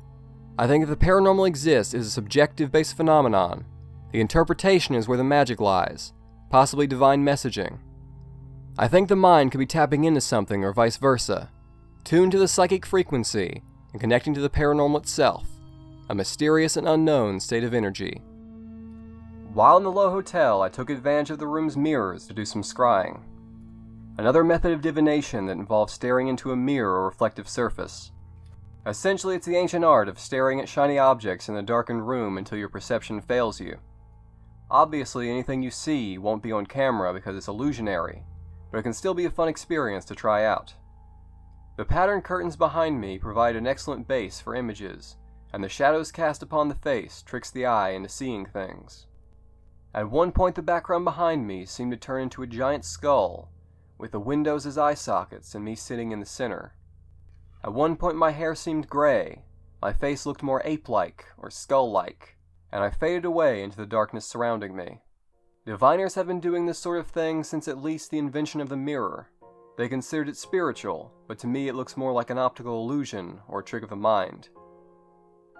I think if the paranormal exists, it is a subjective-based phenomenon. The interpretation is where the magic lies, possibly divine messaging. I think the mind could be tapping into something or vice versa, tuned to the psychic frequency and connecting to the paranormal itself, a mysterious and unknown state of energy. While in the Low Hotel, I took advantage of the room's mirrors to do some scrying. Another method of divination that involves staring into a mirror or reflective surface. Essentially, it's the ancient art of staring at shiny objects in a darkened room until your perception fails you. Obviously, anything you see won't be on camera because it's illusionary, but it can still be a fun experience to try out. The patterned curtains behind me provide an excellent base for images, and the shadows cast upon the face tricks the eye into seeing things. At one point, the background behind me seemed to turn into a giant skull, with the windows as eye sockets and me sitting in the center. At one point my hair seemed gray, my face looked more ape-like or skull-like, and I faded away into the darkness surrounding me. Diviners have been doing this sort of thing since at least the invention of the mirror. They considered it spiritual, but to me it looks more like an optical illusion or a trick of the mind.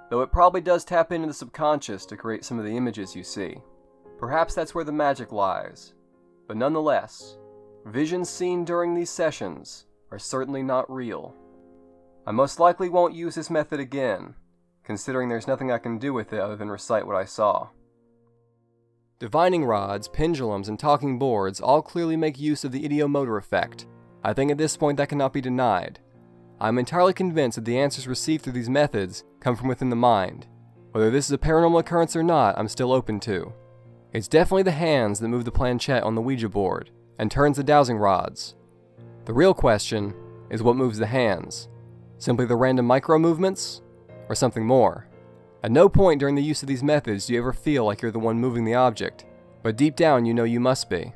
Though it probably does tap into the subconscious to create some of the images you see. Perhaps that's where the magic lies, but nonetheless, visions seen during these sessions are certainly not real. I most likely won't use this method again, considering there's nothing I can do with it other than recite what I saw. Divining rods, pendulums, and talking boards all clearly make use of the ideomotor effect. I think at this point that cannot be denied. I am entirely convinced that the answers received through these methods come from within the mind. Whether this is a paranormal occurrence or not, I'm still open to. It's definitely the hands that move the planchette on the Ouija board and turns the dowsing rods. The real question is what moves the hands? Simply the random micro movements? Or something more? At no point during the use of these methods do you ever feel like you're the one moving the object, but deep down you know you must be.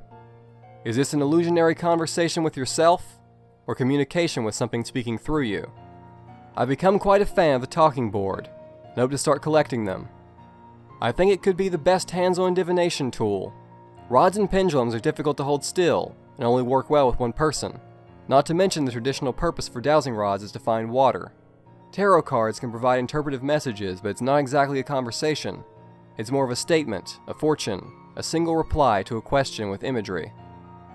Is this an illusionary conversation with yourself, or communication with something speaking through you? I've become quite a fan of the talking board, and hope to start collecting them. I think it could be the best hands-on divination tool. Rods and pendulums are difficult to hold still, and only work well with one person. Not to mention the traditional purpose for dowsing rods is to find water. Tarot cards can provide interpretive messages, but it's not exactly a conversation. It's more of a statement, a fortune, a single reply to a question with imagery.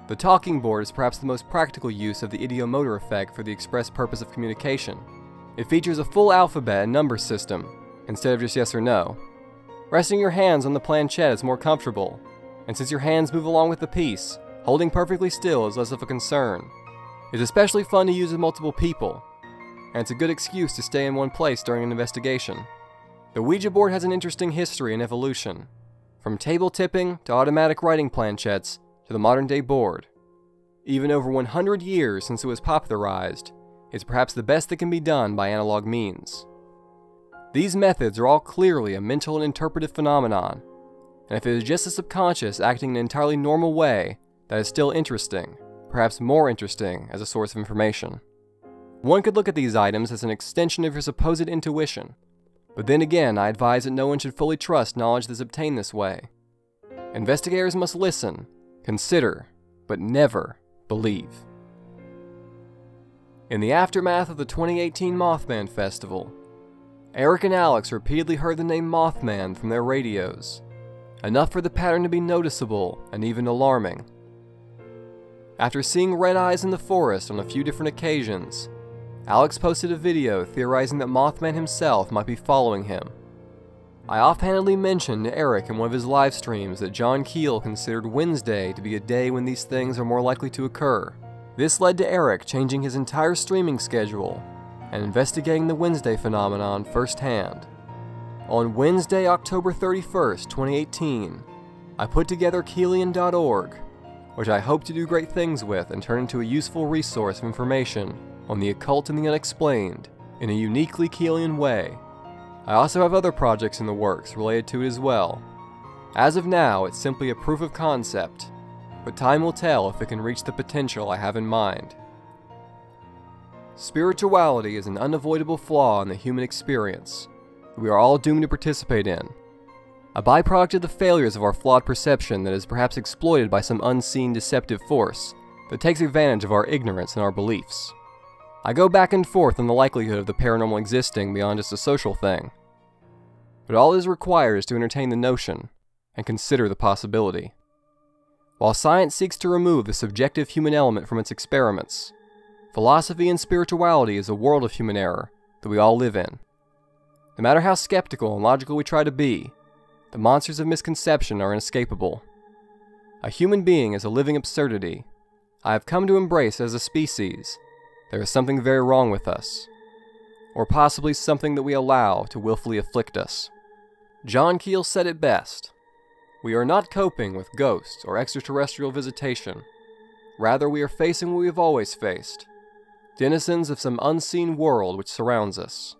The talking board is perhaps the most practical use of the ideomotor effect for the express purpose of communication. It features a full alphabet and number system, instead of just yes or no. Resting your hands on the planchette is more comfortable, and since your hands move along with the piece, holding perfectly still is less of a concern. It's especially fun to use with multiple people, and it's a good excuse to stay in one place during an investigation. The Ouija board has an interesting history and evolution, from table tipping to automatic writing planchettes to the modern day board. Even over 100 years since it was popularized, it's perhaps the best that can be done by analog means. These methods are all clearly a mental and interpretive phenomenon, and if it is just the subconscious acting in an entirely normal way, that is still interesting, perhaps more interesting as a source of information. One could look at these items as an extension of your supposed intuition, but then again I advise that no one should fully trust knowledge that is obtained this way. Investigators must listen, consider, but never believe. In the aftermath of the 2018 Mothman Festival, Eric and Alex repeatedly heard the name Mothman from their radios, enough for the pattern to be noticeable and even alarming. After seeing red eyes in the forest on a few different occasions, Alex posted a video theorizing that Mothman himself might be following him. I offhandedly mentioned to Eric in one of his live streams that John Keel considered Wednesday to be a day when these things are more likely to occur. This led to Eric changing his entire streaming schedule and investigating the Wednesday phenomenon firsthand. On Wednesday, October 31st, 2018, I put together Keelian.org, which I hope to do great things with and turn into a useful resource of information on the occult and the unexplained in a uniquely Keelian way. I also have other projects in the works related to it as well. As of now, it's simply a proof of concept, but time will tell if it can reach the potential I have in mind. Spirituality is an unavoidable flaw in the human experience that we are all doomed to participate in. A byproduct of the failures of our flawed perception that is perhaps exploited by some unseen deceptive force that takes advantage of our ignorance and our beliefs. I go back and forth on the likelihood of the paranormal existing beyond just a social thing, but all that is required is to entertain the notion and consider the possibility. While science seeks to remove the subjective human element from its experiments, philosophy and spirituality is a world of human error that we all live in. No matter how skeptical and logical we try to be, the monsters of misconception are inescapable. A human being is a living absurdity. I have come to embrace as a species there is something very wrong with us, or possibly something that we allow to willfully afflict us. John Keel said it best: "We are not coping with ghosts or extraterrestrial visitation. Rather, we are facing what we have always faced, denizens of some unseen world which surrounds us."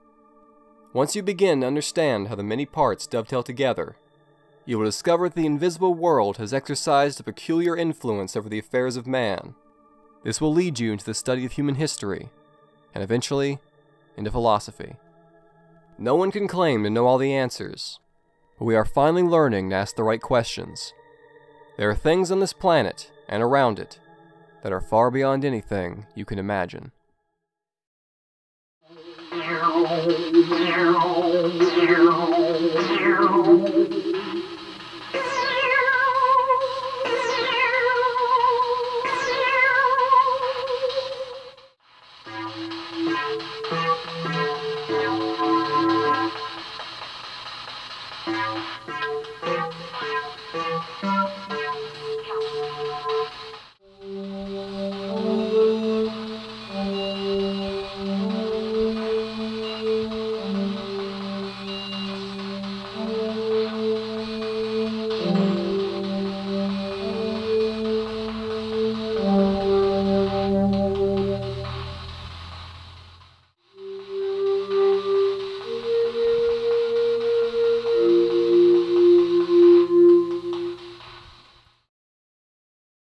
Once you begin to understand how the many parts dovetail together, you will discover that the invisible world has exercised a peculiar influence over the affairs of man. This will lead you into the study of human history, and eventually, into philosophy. No one can claim to know all the answers, but we are finally learning to ask the right questions. There are things on this planet, and around it, that are far beyond anything you can imagine.